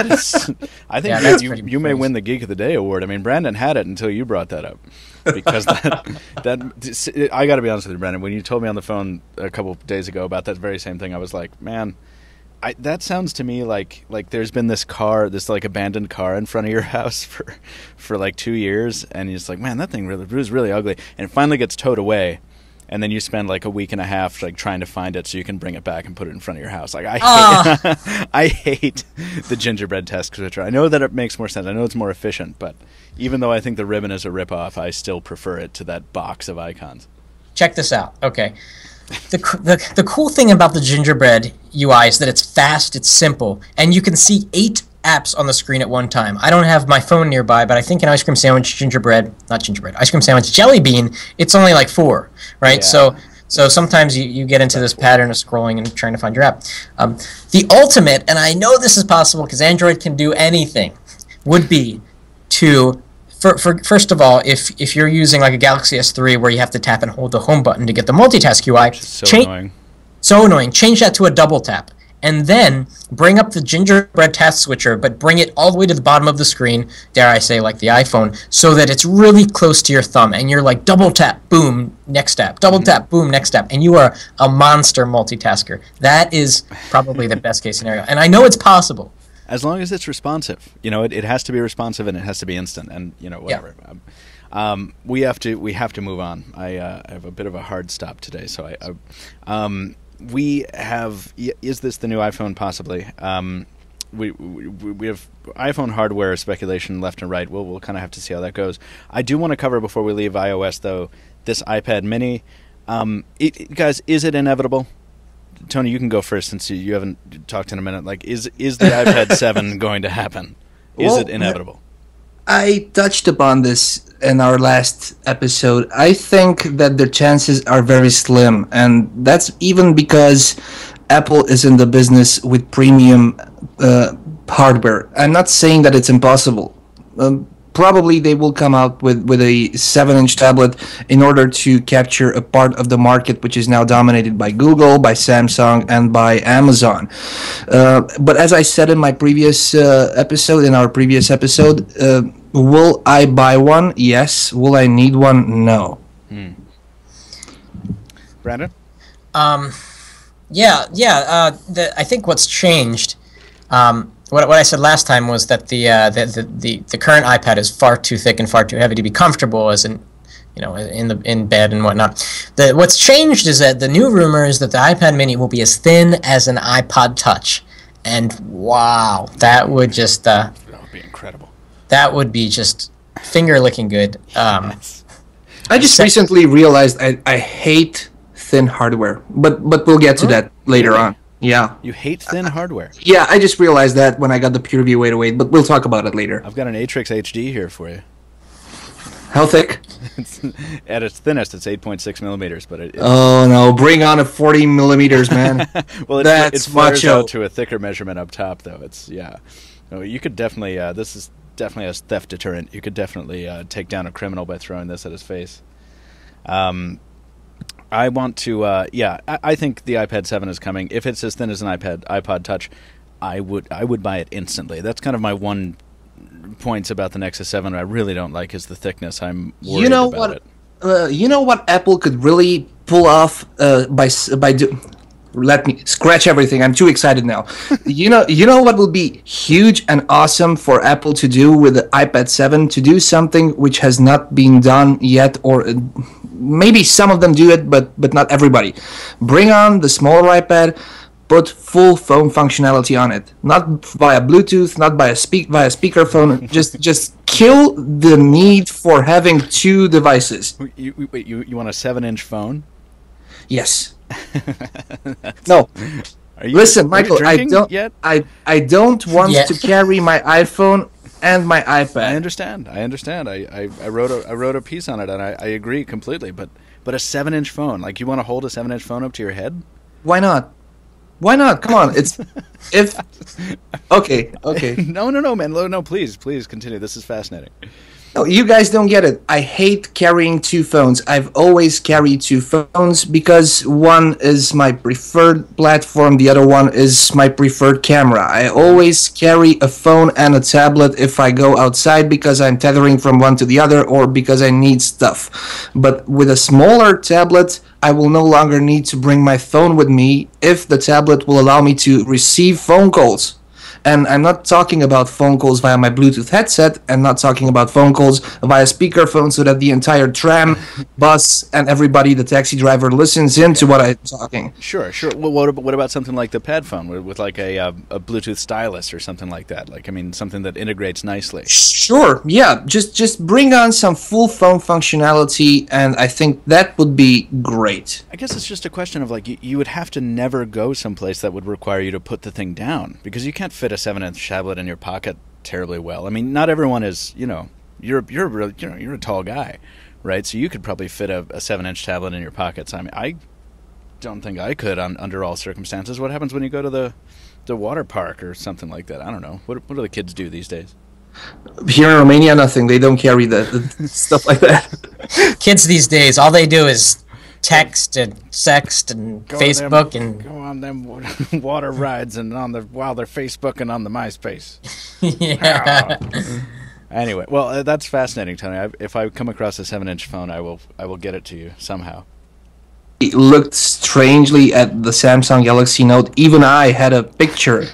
is. I think you may win the Geek of the Day award. I mean, Brandon had it until you brought that up, because that I got to be honest with you, Brandon. When you told me on the phone a couple of days ago about that very same thing, I was like, man. That sounds to me like there's been this like abandoned car in front of your house for like 2 years, and you're just like, man, that thing was really ugly, and it finally gets towed away, and then you spend like a week and a half like trying to find it so you can bring it back and put it in front of your house. Like I hate the gingerbread task switcher. I know that it makes more sense. I know it's more efficient, but even though I think the ribbon is a ripoff, I still prefer it to that box of icons. Check this out. Okay. The cool thing about the gingerbread UI is that it's fast, it's simple, and you can see 8 apps on the screen at one time. I don't have my phone nearby, but I think an ice cream sandwich, ice cream sandwich jelly bean, it's only like 4, right? Yeah. So sometimes you get into this pattern of scrolling and trying to find your app. The ultimate, and I know this is possible because Android can do anything, would be to... First of all, if you're using like a Galaxy S3 where you have to tap and hold the home button to get the multitask UI, so annoying. Change that to a double tap, and then bring up the gingerbread task switcher, but bring it all the way to the bottom of the screen, dare I say, like the iPhone, so that it's really close to your thumb, and you're like double tap, boom, next tap, double tap, boom, next tap, and you are a monster multitasker. That is probably the best case scenario, and I know it's possible. As long as it's responsive, it has to be responsive and it has to be instant, and whatever. Yeah. We have to move on. I have a bit of a hard stop today, so we have. Is this the new iPhone? Possibly. We have iPhone hardware speculation left and right. We'll kind of have to see how that goes. I do want to cover before we leave iOS though this iPad Mini. Guys, is it inevitable? Tony, you can go first since you haven't talked in a minute. Like, is the iPad 7 going to happen? Is it inevitable? I touched upon this in our last episode. I think that the chances are very slim, and that's even because Apple is in the business with premium hardware. I'm not saying that it's impossible. Probably they will come out with a 7-inch tablet in order to capture a part of the market which is now dominated by Google, by Samsung, and by Amazon. But as I said in my previous episode, will I buy one? Yes. Will I need one? No. Brandon? I think what's changed. What I said last time was that the current iPad is far too thick and far too heavy to be comfortable as in bed and whatnot. What's changed is that the new rumor is that the iPad Mini will be as thin as an iPod Touch, and wow, that would just that would be incredible. That would be just finger licking good. Yes. I just recently realized I hate thin hardware, but we'll get to that later on. Yeah. You hate thin hardware. Yeah, I just realized that when I got the PureView 808, but we'll talk about it later. I've got an Atrix HD here for you. How thick? At its thinnest, it's 8.6 millimeters, but oh no, bring on a 40 millimeters, man. well, it flares out to a thicker measurement up top, though. It's No, you could definitely. This is definitely a theft deterrent. You could definitely take down a criminal by throwing this at his face. I want to. I think the iPad 7 is coming. If it's as thin as an iPod Touch, I would buy it instantly. That's kind of my one points about the Nexus 7 I really don't like is the thickness. I'm worried about it. You know what Apple could really pull off let me scratch everything. I'm too excited now. you know what would be huge and awesome for Apple to do with the iPad 7, to do something which has not been done yet, or maybe some of them do it, but not everybody. Bring on the smaller iPad, put full phone functionality on it, not via Bluetooth, not via speakerphone. just kill the need for having two devices. You want a 7-inch phone? Yes. No. Listen, Michael, I don't want to carry my iPhone and my iPad. I understand. I wrote a piece on it, and I agree completely. But a 7-inch phone, like, you want to hold a 7-inch phone up to your head? Why not? Why not? Come on. Okay. No, man. No, please continue. This is fascinating. No, you guys don't get it. I hate carrying two phones. I've always carried two phones because one is my preferred platform, the other one is my preferred camera. I always carry a phone and a tablet if I go outside because I'm tethering from one to the other or because I need stuff. But with a smaller tablet, I will no longer need to bring my phone with me if the tablet will allow me to receive phone calls. And I'm not talking about phone calls via my Bluetooth headset, and not talking about phone calls via speakerphone so that the entire tram, bus, and everybody, the taxi driver, listens into what I'm talking. Sure. Well, what about something like the Pad phone with like a Bluetooth stylus or something like that? Like, I mean, something that integrates nicely. Sure, yeah. Just bring on some full phone functionality, and I think that would be great. I guess it's just a question of, like, you would have to never go someplace that would require you to put the thing down, because you can't fit a 7-inch tablet in your pocket terribly well. I mean, not everyone is, you're a tall guy, right? So you could probably fit a 7-inch tablet in your pockets. I mean, I don't think I could under all circumstances. What happens when you go to the water park or something like that? I don't know. What do the kids do these days? Here in Romania, nothing. They don't carry the stuff like that. Kids these days, all they do is text and sext and Facebook and go on them water rides and while they're Facebooking on the MySpace. Yeah. Anyway, well, that's fascinating, Tony. If I come across a 7-inch phone, I will get it to you somehow. It looked strangely at the Samsung Galaxy Note. Even I had a picture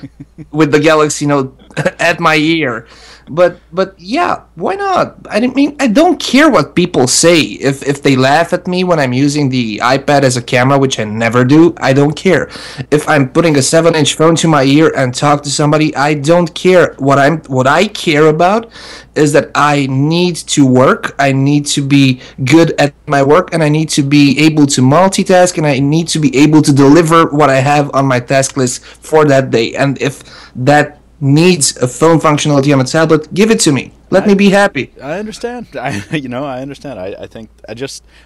with the Galaxy Note at my ear. But yeah, why not? I mean, I don't care what people say. If they laugh at me when I'm using the iPad as a camera, which I never do, I don't care. If I'm putting a 7-inch phone to my ear and talk to somebody, I don't care. What I care about is that I need to work, I need to be good at my work, and I need to be able to multitask, and I need to be able to deliver what I have on my task list for that day. And if that needs a phone functionality on a tablet, give it to me. Let me be happy. I understand. I understand. I think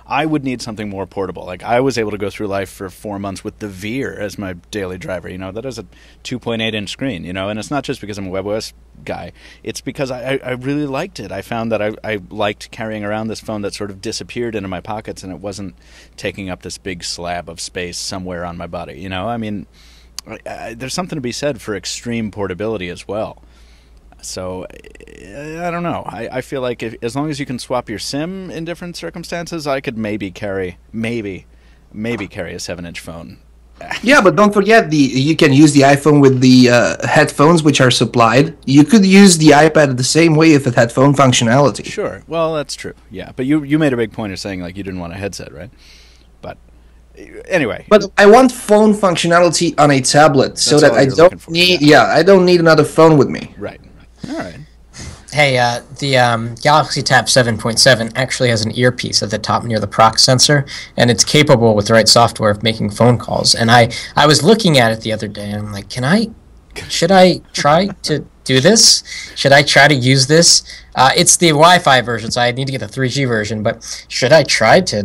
I would need something more portable. Like, I was able to go through life for 4 months with the Veer as my daily driver. That is a 2.8-inch screen. And it's not just because I'm a WebOS guy. It's because I really liked it. I found that I liked carrying around this phone that sort of disappeared into my pockets, and it wasn't taking up this big slab of space somewhere on my body. I mean, there's something to be said for extreme portability as well. So, I don't know. I feel like as long as you can swap your SIM in different circumstances, I could maybe carry a 7-inch phone. Yeah, but don't forget, you can use the iPhone with the headphones which are supplied. You could use the iPad the same way if it had phone functionality. Sure. Well, that's true. Yeah, but you made a big point of saying, like, you didn't want a headset, right? But anyway. But I want phone functionality on a tablet so that I don't need. Yeah, I don't need another phone with me. Right. All right. Hey, the Galaxy Tab 7.7 actually has an earpiece at the top near the prox sensor, and it's capable with the right software of making phone calls. And I was looking at it the other day, and I'm like, should I try to do this? Should I try to use this? It's the Wi-Fi version, so I need to get the 3G version. But should I try to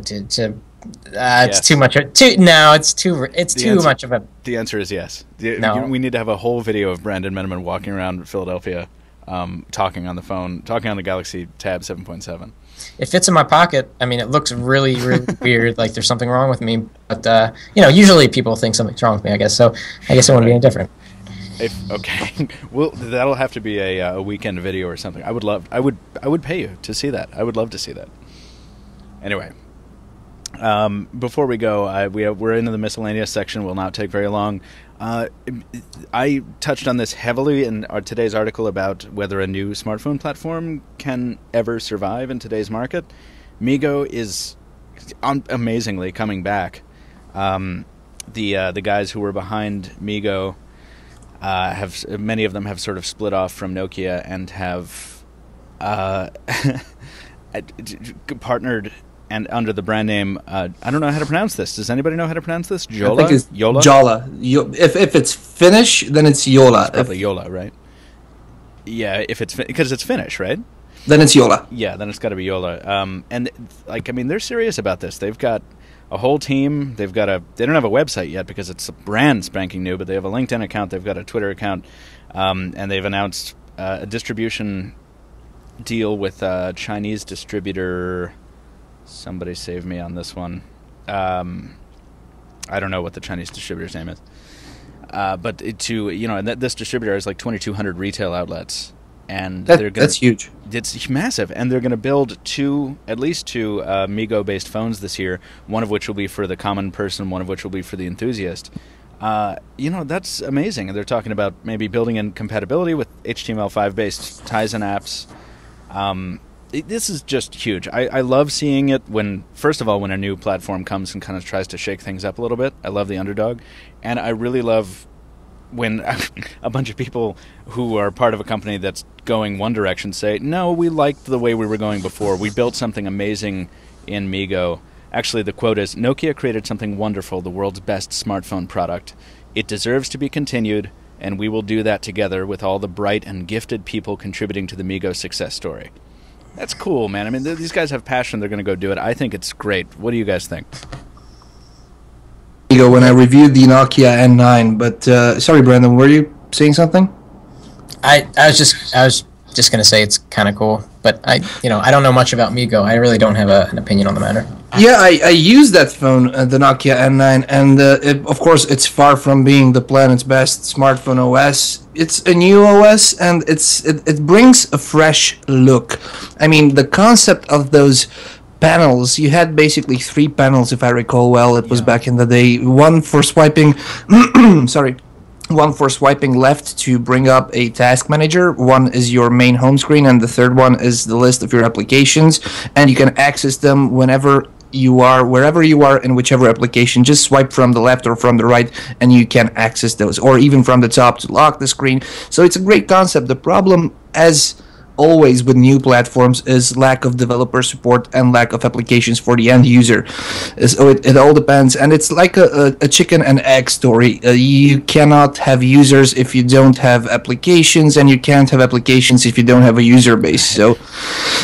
It's too much. It's too much of a. The answer is yes. No. We need to have a whole video of Brandon Miniman walking around Philadelphia, talking on the phone, talking on the Galaxy Tab 7.7. It fits in my pocket. I mean, it looks really, really weird. Like there's something wrong with me. But usually people think something's wrong with me. I guess so. I guess it wouldn't be any different. Okay, well, that'll have to be a weekend video or something. I would pay you to see that. I would love to see that. Anyway. Before we go, we're into the miscellaneous section. Will not take very long. I touched on this heavily in today's article about whether a new smartphone platform can ever survive in today's market. Meego is amazingly coming back. The guys who were behind Meego many of them have sort of split off from Nokia and have partnered. And under the brand name, I don't know how to pronounce this. Does anybody know how to pronounce this? Jola? I think it's Yola? Jola. If it's Finnish, then it's Yola. It's probably Yola, right? Yeah, because it's Finnish, right? Then it's Yola. Yeah, then it's got to be Yola. They're serious about this. They've got a whole team. They don't have a website yet because it's a brand spanking new, but they have a LinkedIn account. They've got a Twitter account, and they've announced a distribution deal with a Chinese distributor. Somebody save me on this one. I don't know what the Chinese distributor's name is. But this distributor has like 2,200 retail outlets, and that's huge. It's massive, and they're going to build at least two Meego-based phones this year. One of which will be for the common person, one of which will be for the enthusiast. That's amazing. And they're talking about maybe building in compatibility with HTML5-based Tizen apps. This is just huge. I love seeing it when a new platform comes and kind of tries to shake things up a little bit. I love the underdog. And I really love when a bunch of people who are part of a company that's going one direction say, no, we liked the way we were going before. We built something amazing in Meego. Actually, the quote is, Nokia created something wonderful, the world's best smartphone product. It deserves to be continued, and we will do that together with all the bright and gifted people contributing to the Meego success story. That's cool, man. I mean, these guys have passion. They're going to go do it. I think it's great. What do you guys think? When I reviewed the Nokia N9, but sorry, Brandon, were you saying something? I was just going to say it's kind of cool, but I don't know much about Meego. I really don't have an opinion on the matter. Yeah, I use that phone, the Nokia N9, and of course, it's far from being the planet's best smartphone OS. It's a new OS, and it brings a fresh look. I mean, the concept of those panels, you had basically 3 panels, if I recall well. It was back in the day. One for swiping, one for swiping left to bring up a task manager, one is your main home screen, and the third one is the list of your applications, and you can access them wherever you are, in whichever application. Just swipe from the left or from the right and you can access those, or even from the top to lock the screen. So it's a great concept. The problem, as always with new platforms, is lack of developer support and lack of applications for the end user. So it all depends, and it's like a chicken and egg story. You cannot have users if you don't have applications, and you can't have applications if you don't have a user base. So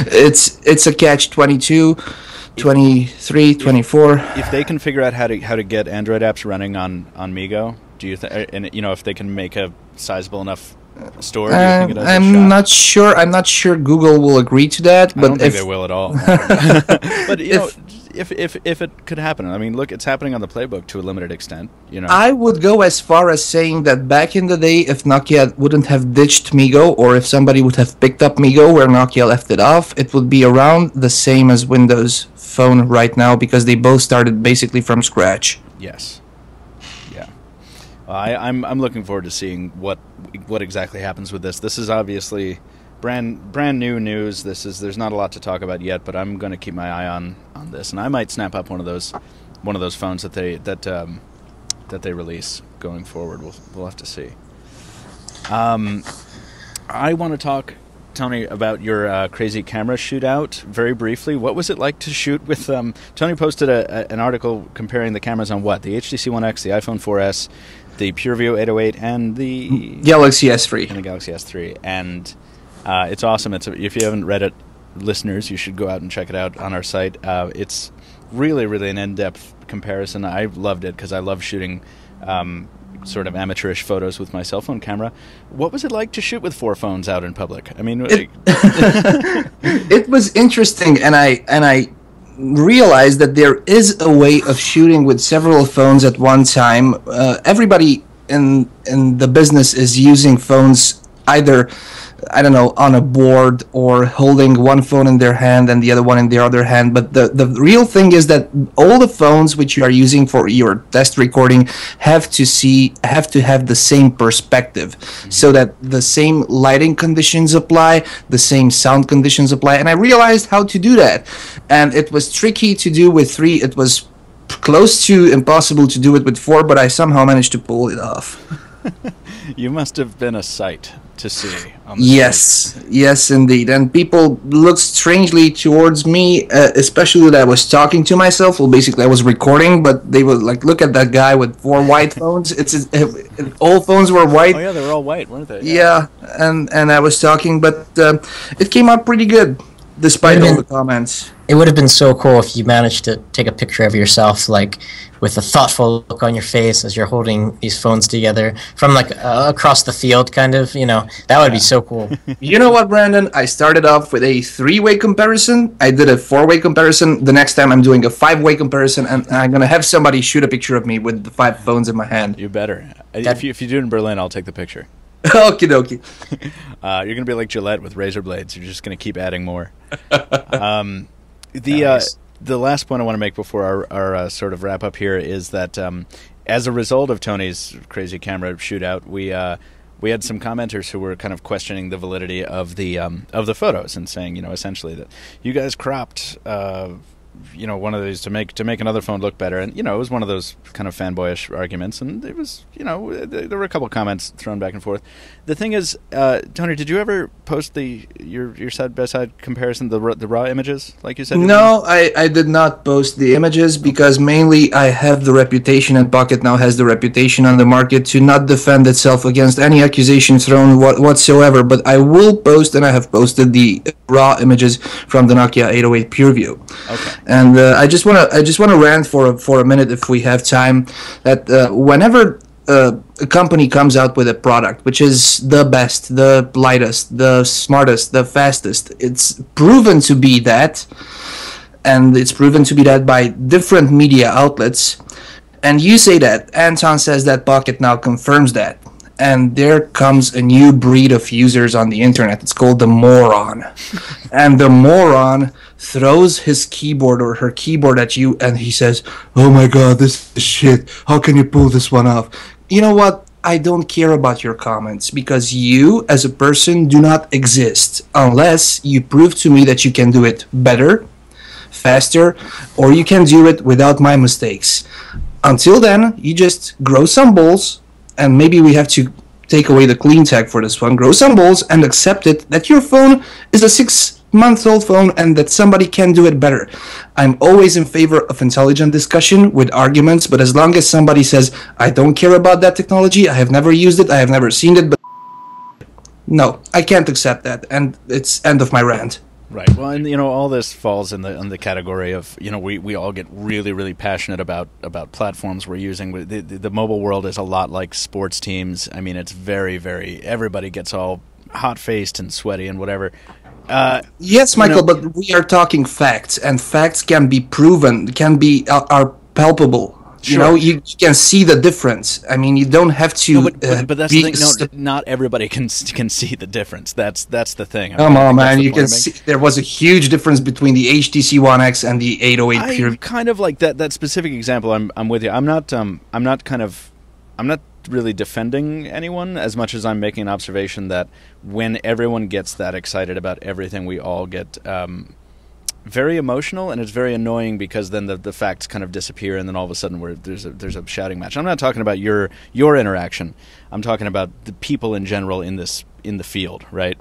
it's a catch-22. 23, 24. If they can figure out how to get Android apps running on Meego, do you think? And if they can make a sizable enough store, do you think it has a shot? I'm not sure Google will agree to that. But I don't think they will at all. But if it could happen, I mean, look, it's happening on the playbook to a limited extent. I would go as far as saying that back in the day, if Nokia wouldn't have ditched Meego, or if somebody would have picked up Meego where Nokia left it off, it would be around the same as Windows Phone right now, because they both started basically from scratch. Yes. Yeah. I'm looking forward to seeing what exactly happens with this. This is obviously brand new news. There's not a lot to talk about yet, but I'm going to keep my eye on this, and I might snap up one of those phones that they release going forward. We'll have to see. I want to talk, Tony, about your crazy camera shootout very briefly. What was it like to shoot with... Tony posted an article comparing the cameras on the HTC One X, the iPhone 4S, the PureView 808 and the Galaxy S3. And the Galaxy S3, and it's awesome. If you haven't read it, listeners, you should go out and check it out on our site. It's really, really an in-depth comparison. I loved it because I love shooting sort of amateurish photos with my cell phone camera. What was it like to shoot with 4 phones out in public? I mean, it was interesting, and I realized that there is a way of shooting with several phones at one time. Everybody in the business is using phones either, I don't know, on a board or holding one phone in their hand and the other one in their other hand. But the real thing is that all the phones which you are using for your test recording have to have the same perspective, so that the same lighting conditions apply, the same sound conditions apply. And I realized how to do that. And it was tricky to do with 3. It was close to impossible to do it with 4, but I somehow managed to pull it off. You must have been a sight to see. Yes, indeed. And people looked strangely towards me, especially that I was talking to myself. Well, basically, I was recording, but they were like, "Look at that guy with 4 white phones." All phones were white. Oh yeah, they were all white, weren't they? Yeah, and I was talking, but it came out pretty good, despite all the comments. It would have been so cool if you managed to take a picture of yourself, like with a thoughtful look on your face as you're holding these phones together from like across the field, kind of. That would be so cool. You know what, Brandon? I started off with a 3-way comparison. I did a 4-way comparison. The next time I'm doing a 5-way comparison, and I'm gonna have somebody shoot a picture of me with the 5 phones in my hand. You better. If you do it in Berlin, I'll take the picture. Okie dokie. You're gonna be like Gillette with razor blades. You're just gonna keep adding more. The last point I want to make before our sort of wrap up here is that as a result of Tony's crazy camera shootout, we had some commenters who were kind of questioning the validity of the photos and saying, essentially that you guys cropped one of these to make another phone look better, and it was one of those kind of fanboyish arguments, and it was there were a couple comments thrown back and forth. The thing is, Tony, did you ever post your side by side comparison, the raw images like you said? No, I did not post the images because mainly I have the reputation, and Pocketnow has the reputation on the market to not defend itself against any accusation thrown whatsoever. But I will post, and I have posted the raw images from the Nokia 808 PureView. Okay. And I just wanna rant for a minute, if we have time, that whenever a company comes out with a product which is the best, the lightest, the smartest, the fastest, it's proven to be that, and it's proven to be that by different media outlets. And you say that, Anton says that, Pocketnow confirms that. And there comes a new breed of users on the internet. It's called the moron. And the moron throws his keyboard or her keyboard at you, and he says, "Oh my god, this is shit. How can you pull this one off?" You know what? I don't care about your comments, because you, as a person, do not exist unless you prove to me that you can do it better, faster, or you can do it without my mistakes. Until then, you just grow some balls, and maybe we have to take away the clean tag for this one. Grow some balls and accept it that your phone is a 6-month-old phone and that somebody can do it better. I'm always in favor of intelligent discussion with arguments, but as long as somebody says, "I don't care about that technology, I have never used it, I have never seen it," but no, I can't accept that, and it's end of my rant. Right. Well, and all this falls in the category of we all get really, really passionate about platforms we're using. The mobile world is a lot like sports teams. I mean, it's very, very, everybody gets all hot faced and sweaty and whatever. Yes, Michael, but we are talking facts, and facts can be proven, are palpable. Sure. You can see the difference. I mean, you don't have to. No, but that's the thing. No, not everybody can see the difference. That's the thing. Come on, man. You can see there was a huge difference between the HTC One X and the 808 Pure. Kind of like that specific example. I'm with you. I'm not really defending anyone as much as I'm making an observation that when everyone gets that excited about everything, we all get very emotional, and it's very annoying because then the facts kind of disappear, and then all of a sudden there's a shouting match. I'm not talking about your interaction. I'm talking about the people in general in the field, right?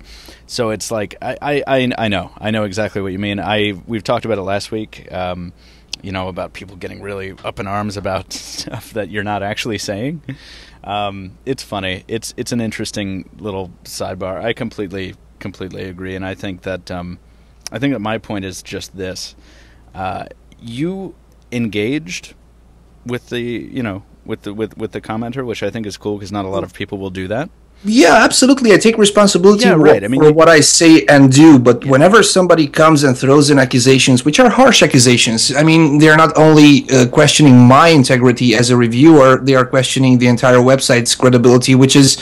So it's like I know exactly what you mean. We've talked about it last week. about people getting really up in arms about stuff that you're not actually saying. It's funny. It's an interesting little sidebar. I completely agree, and I think that my point is just this: you engaged with the with the commenter, which I think is cool because not a lot of people will do that. Yeah, absolutely. I take responsibility right. for what I say and do, but whenever somebody comes and throws in accusations, which are harsh accusations, I mean, they're not only questioning my integrity as a reviewer, they are questioning the entire website's credibility, which is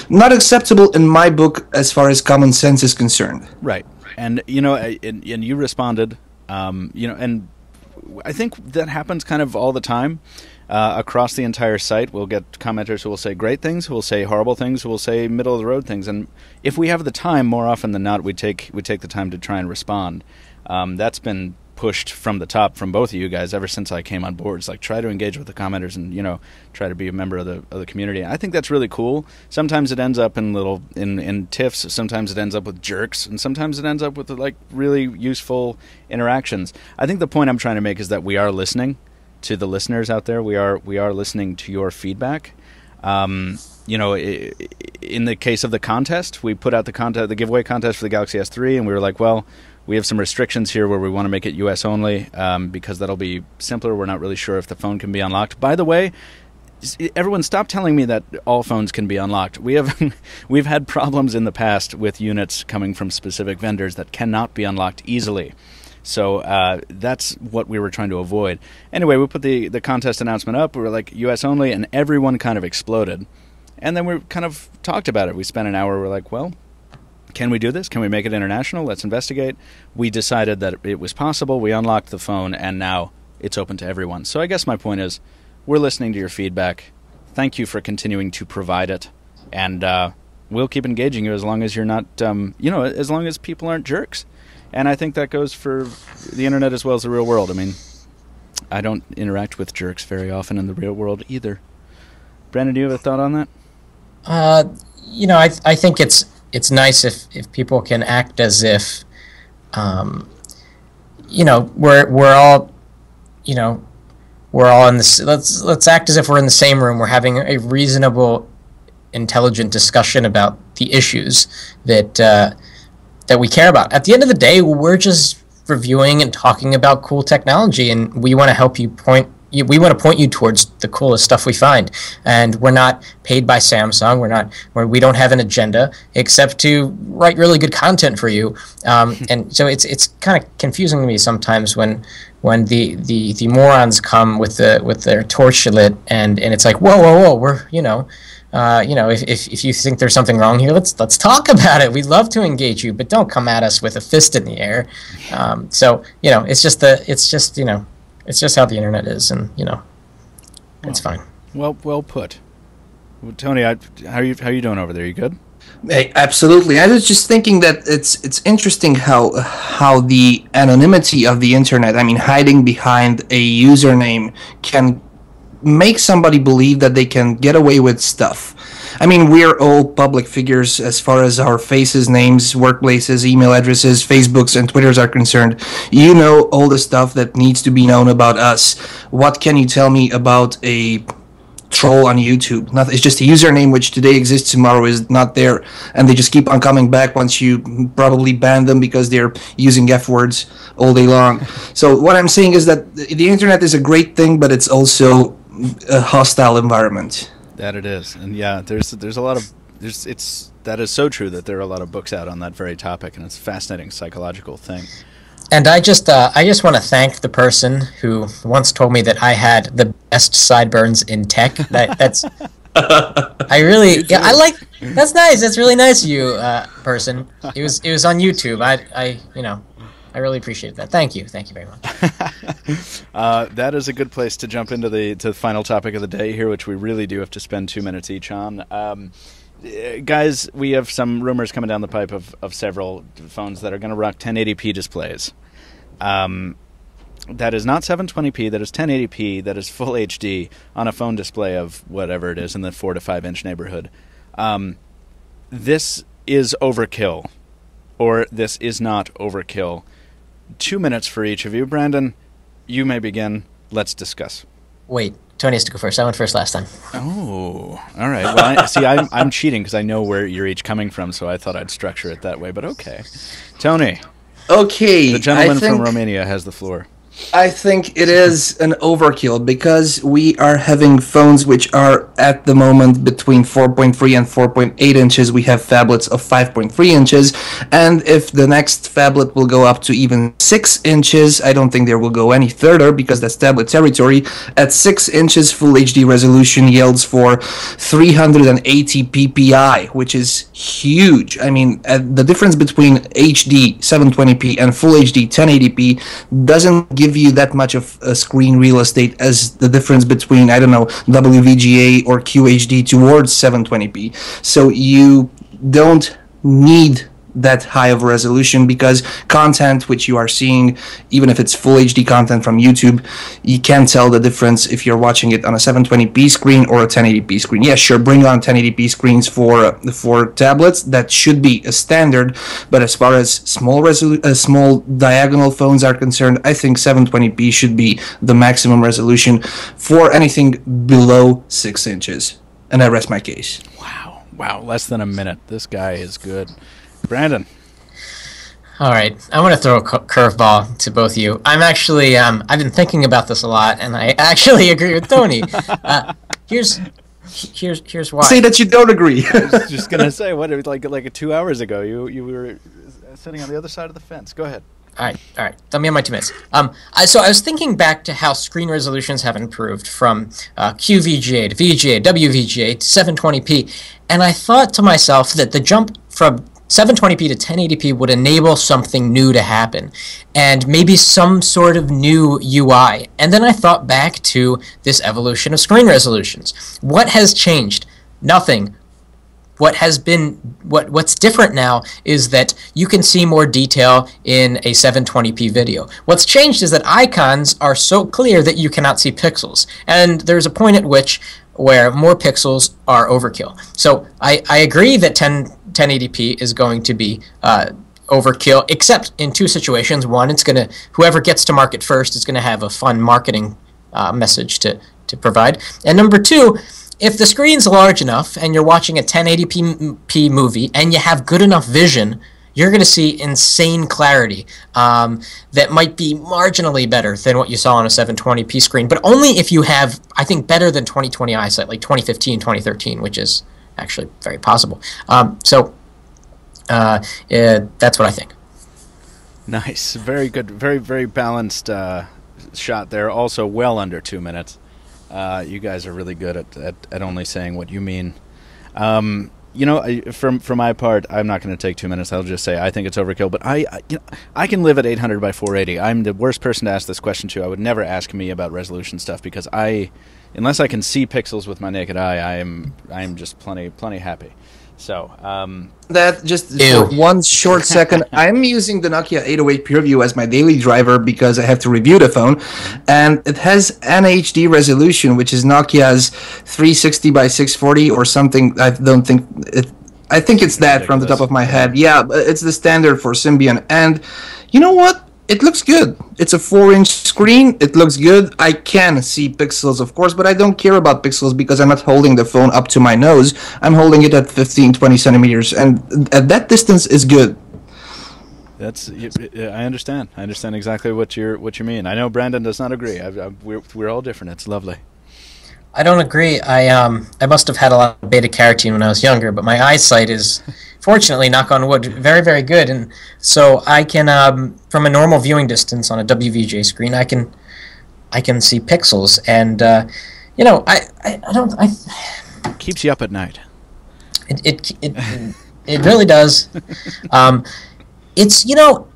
not acceptable in my book as far as common sense is concerned. Right. And, and you responded, and I think that happens kind of all the time. Across the entire site, we'll get commenters who will say great things, who will say horrible things, who will say middle-of-the-road things. And if we have the time, more often than not, we take the time to try and respond. That's been pushed from the top from both of you guys ever since I came on board. It's like, try to engage with the commenters and, try to be a member of the community. I think that's really cool. Sometimes it ends up in tiffs. Sometimes it ends up with jerks. And sometimes it ends up with, really useful interactions. I think the point I'm trying to make is that we are listening to the listeners out there. We are listening to your feedback. In the case of the contest, we put out the giveaway contest for the Galaxy S3, and we were like, well, we have some restrictions here where we want to make it US only, because that'll be simpler. We're not really sure if the phone can be unlocked. By the way, everyone stop telling me that all phones can be unlocked. We've had problems in the past with units coming from specific vendors that cannot be unlocked easily. So that's what we were trying to avoid. Anyway, we put the contest announcement up. We were like, US only, and everyone kind of exploded. And then we kind of talked about it. We spent an hour. We're like, well, can we do this? Can we make it international? Let's investigate. We decided that it was possible. We unlocked the phone, and now it's open to everyone. So I guess my point is, we're listening to your feedback. Thank you for continuing to provide it. And we'll keep engaging you as long as you're not, as long as people aren't jerks. And I think that goes for the internet as well as the real world. I mean, I don't interact with jerks very often in the real world either. Brandon, do you have a thought on that? I think it's nice if people can act as if, we're all in this. Let's act as if we're in the same room. We're having a reasonable, intelligent discussion about the issues that we care about. At the end of the day, we're just reviewing and talking about cool technology, and we want to help you we want to point you towards the coolest stuff we find. And we're not paid by Samsung. We don't have an agenda except to write really good content for you. And so it's kind of confusing to me sometimes when the morons come with their torch lit and it's like, whoa, we're if you think there's something wrong here, let's talk about it. We'd love to engage you, but don't come at us with a fist in the air. It's just how the internet is, and it's fine. Well put. Well, Tony, how are you doing over there? You good? Hey, absolutely. I was just thinking that it's interesting how the anonymity of the internet, I mean, hiding behind a username, can make somebody believe that they can get away with stuff. I mean, we're all public figures as far as our faces, names, workplaces, email addresses, Facebooks, and Twitters are concerned. You know all the stuff that needs to be known about us. What can you tell me about a troll on YouTube? Nothing. It's just a username which today exists, tomorrow is not there, and they just keep on coming back once you probably ban them because they're using F words all day long. So what I'm saying is that the internet is a great thing, but it's also a hostile environment. That it is. And yeah, there's a lot of that is so true that there are a lot of books out on that very topic, and it's a fascinating psychological thing. And I just want to thank the person who once told me that I had the best sideburns in tech. That's I like. That's nice. That's really nice of you, person. It was on YouTube. I really appreciate that. Thank you very much. That is a good place to jump into the final topic of the day here, which we really do have to spend 2 minutes each on. Guys, we have some rumors coming down the pipe of several phones that are going to rock 1080p displays. That is not 720p, that is 1080p, that is full HD on a phone display of whatever it is in the 4 to 5 inch neighborhood. This is overkill, or this is not overkill. 2 minutes for each of you. Brandon, You may begin. Let's discuss. Wait, Tony has to go first. I went first last time. Oh, all right. Well, I'm cheating because I know where you're each coming from, so I thought I'd structure it that way. But okay, Tony. Okay, The gentleman from Romania has the floor. I think it is an overkill because we are having phones which are at the moment between 4.3 and 4.8 inches. We have phablets of 5.3 inches, and if the next phablet will go up to even 6 inches, I don't think there will go any further because that's tablet territory. At 6 inches, Full HD resolution yields for 380 ppi, which is huge. I mean, the difference between HD 720p and Full HD 1080p doesn't give you that much of a screen real estate as the difference between, I don't know, WVGA or QHD towards 720p. So you don't need that high of a resolution because content which you are seeing, even if it's full HD content from YouTube, you can't tell the difference if you're watching it on a 720p screen or a 1080p screen. Yeah, sure, bring on 1080p screens for tablets. That should be a standard, but as far as small diagonal phones are concerned, I think 720p should be the maximum resolution for anything below 6 inches. And I rest my case. Wow, less than a minute. This guy is good. Brandon. All right, I'm going to throw a curveball to both of you. I'm actually, I've been thinking about this a lot, and I actually agree with Tony. Here's why. Say that you don't agree. I was just going to say, what, like 2 hours ago, you were sitting on the other side of the fence. Go ahead. All right. Let me have my 2 minutes. So I was thinking back to how screen resolutions have improved from QVGA to VGA, WVGA to 720p, and I thought to myself that the jump from 720p to 1080p would enable something new to happen, and maybe some sort of new UI. And then I thought back to this evolution of screen resolutions. What has changed? Nothing. What's different now is that you can see more detail in a 720p video. What's changed is that icons are so clear that you cannot see pixels, and there's a point at which where more pixels are overkill. So I agree that 1080p is going to be overkill, except in two situations. One, whoever gets to market first is going to have a fun marketing message to provide. And number two, if the screen's large enough and you're watching a 1080p movie and you have good enough vision, you're going to see insane clarity that might be marginally better than what you saw on a 720p screen, but only if you have, I think, better than 2020 eyesight, like 2015, 2013, which is actually very possible. That's what I think. Nice. Very good. Very, very balanced shot there. Also well under 2 minutes. You guys are really good at only saying what you mean. You know, for my part, I'm not going to take 2 minutes. I'll just say I think it's overkill. But I can live at 800 by 480. I'm the worst person to ask this question to. I would never ask me about resolution stuff because unless I can see pixels with my naked eye, I am just plenty happy. So that just for one short second, I'm using the Nokia 808 PureView as my daily driver because I have to review the phone, and it has an HD resolution, which is Nokia's 360 by 640 or something. I don't think it. I think it's that from the top of my head. Yeah, it's the standard for Symbian, and you know what? It looks good. It's a 4-inch screen. It looks good. I can see pixels, of course, but I don't care about pixels because I'm not holding the phone up to my nose. I'm holding it at 15, 20 centimeters, and at that distance is good. I understand. I understand exactly what you mean. I know Brandon does not agree. We're all different. It's lovely. I don't agree. I must have had a lot of beta carotene when I was younger, but my eyesight is, fortunately, knock on wood, very, very good. And so I can, from a normal viewing distance on a WVGA screen, I can see pixels. And you know, I keeps you up at night. It really does. It's, you know,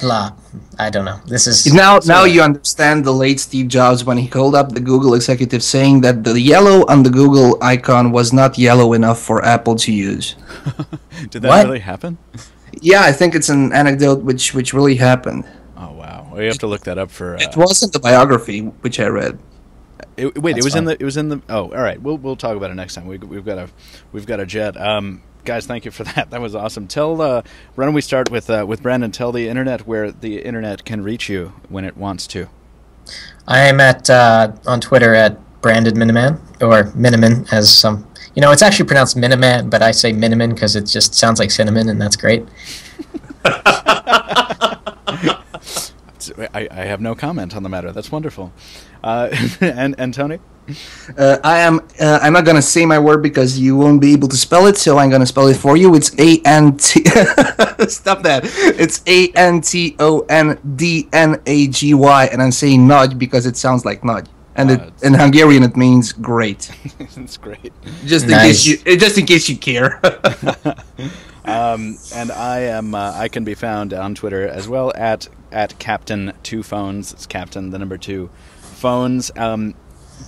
blah. I don't know. This is now you understand the late Steve Jobs when he called up the Google executive saying that the yellow on the Google icon was not yellow enough for Apple to use. Did that really happen? Yeah, I think it's an anecdote which really happened. Oh wow! Well, you have to look that up for. It wasn't the biography which I read. It was in the. Oh, all right. We'll talk about it next time. We've got a jet. guys, thank you for that. That was awesome. Tell, why don't we start with Brandon? Tell the internet where the internet can reach you when it wants to. I am at on Twitter at Branded Miniman, or Miniman, as some. It's actually pronounced Miniman, but I say Miniman because it just sounds like cinnamon, and that's great. I have no comment on the matter. That's wonderful. And Tony? I'm not gonna say my word because you won't be able to spell it, so I'm gonna spell it for you. It's A-N-T. Stop that. It's ANTONDNAGY, and I'm saying Nagy because it sounds like Nagy, and in Hungarian it means great. That's great. Just in case you care. And I can be found on Twitter as well at Captain2Phones. It's Captain the number 2 phones.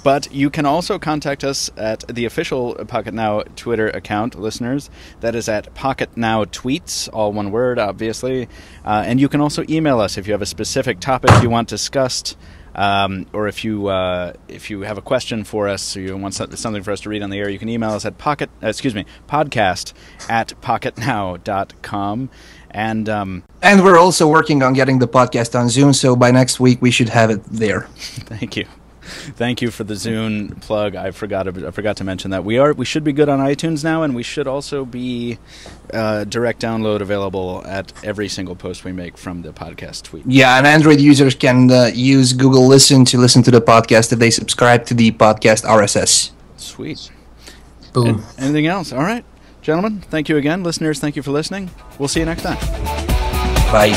But you can also contact us at the official Pocketnow Twitter account, listeners. That is at Pocketnow Tweets, all one word, obviously. And you can also email us if you have a specific topic you want discussed, or if you have a question for us, or you want something for us to read on the air. You can email us at podcast@pocketnow.com. And we're also working on getting the podcast on Zune, so by next week we should have it there. Thank you for the Zune plug. I forgot to mention that we should be good on iTunes now, and we should also be direct download available at every single post we make from the podcast tweet. Yeah, and Android users can use Google Listen to listen to the podcast if they subscribe to the podcast RSS. Sweet. Boom. Anything else? All right, gentlemen. Thank you again, listeners. Thank you for listening. We'll see you next time. Bye.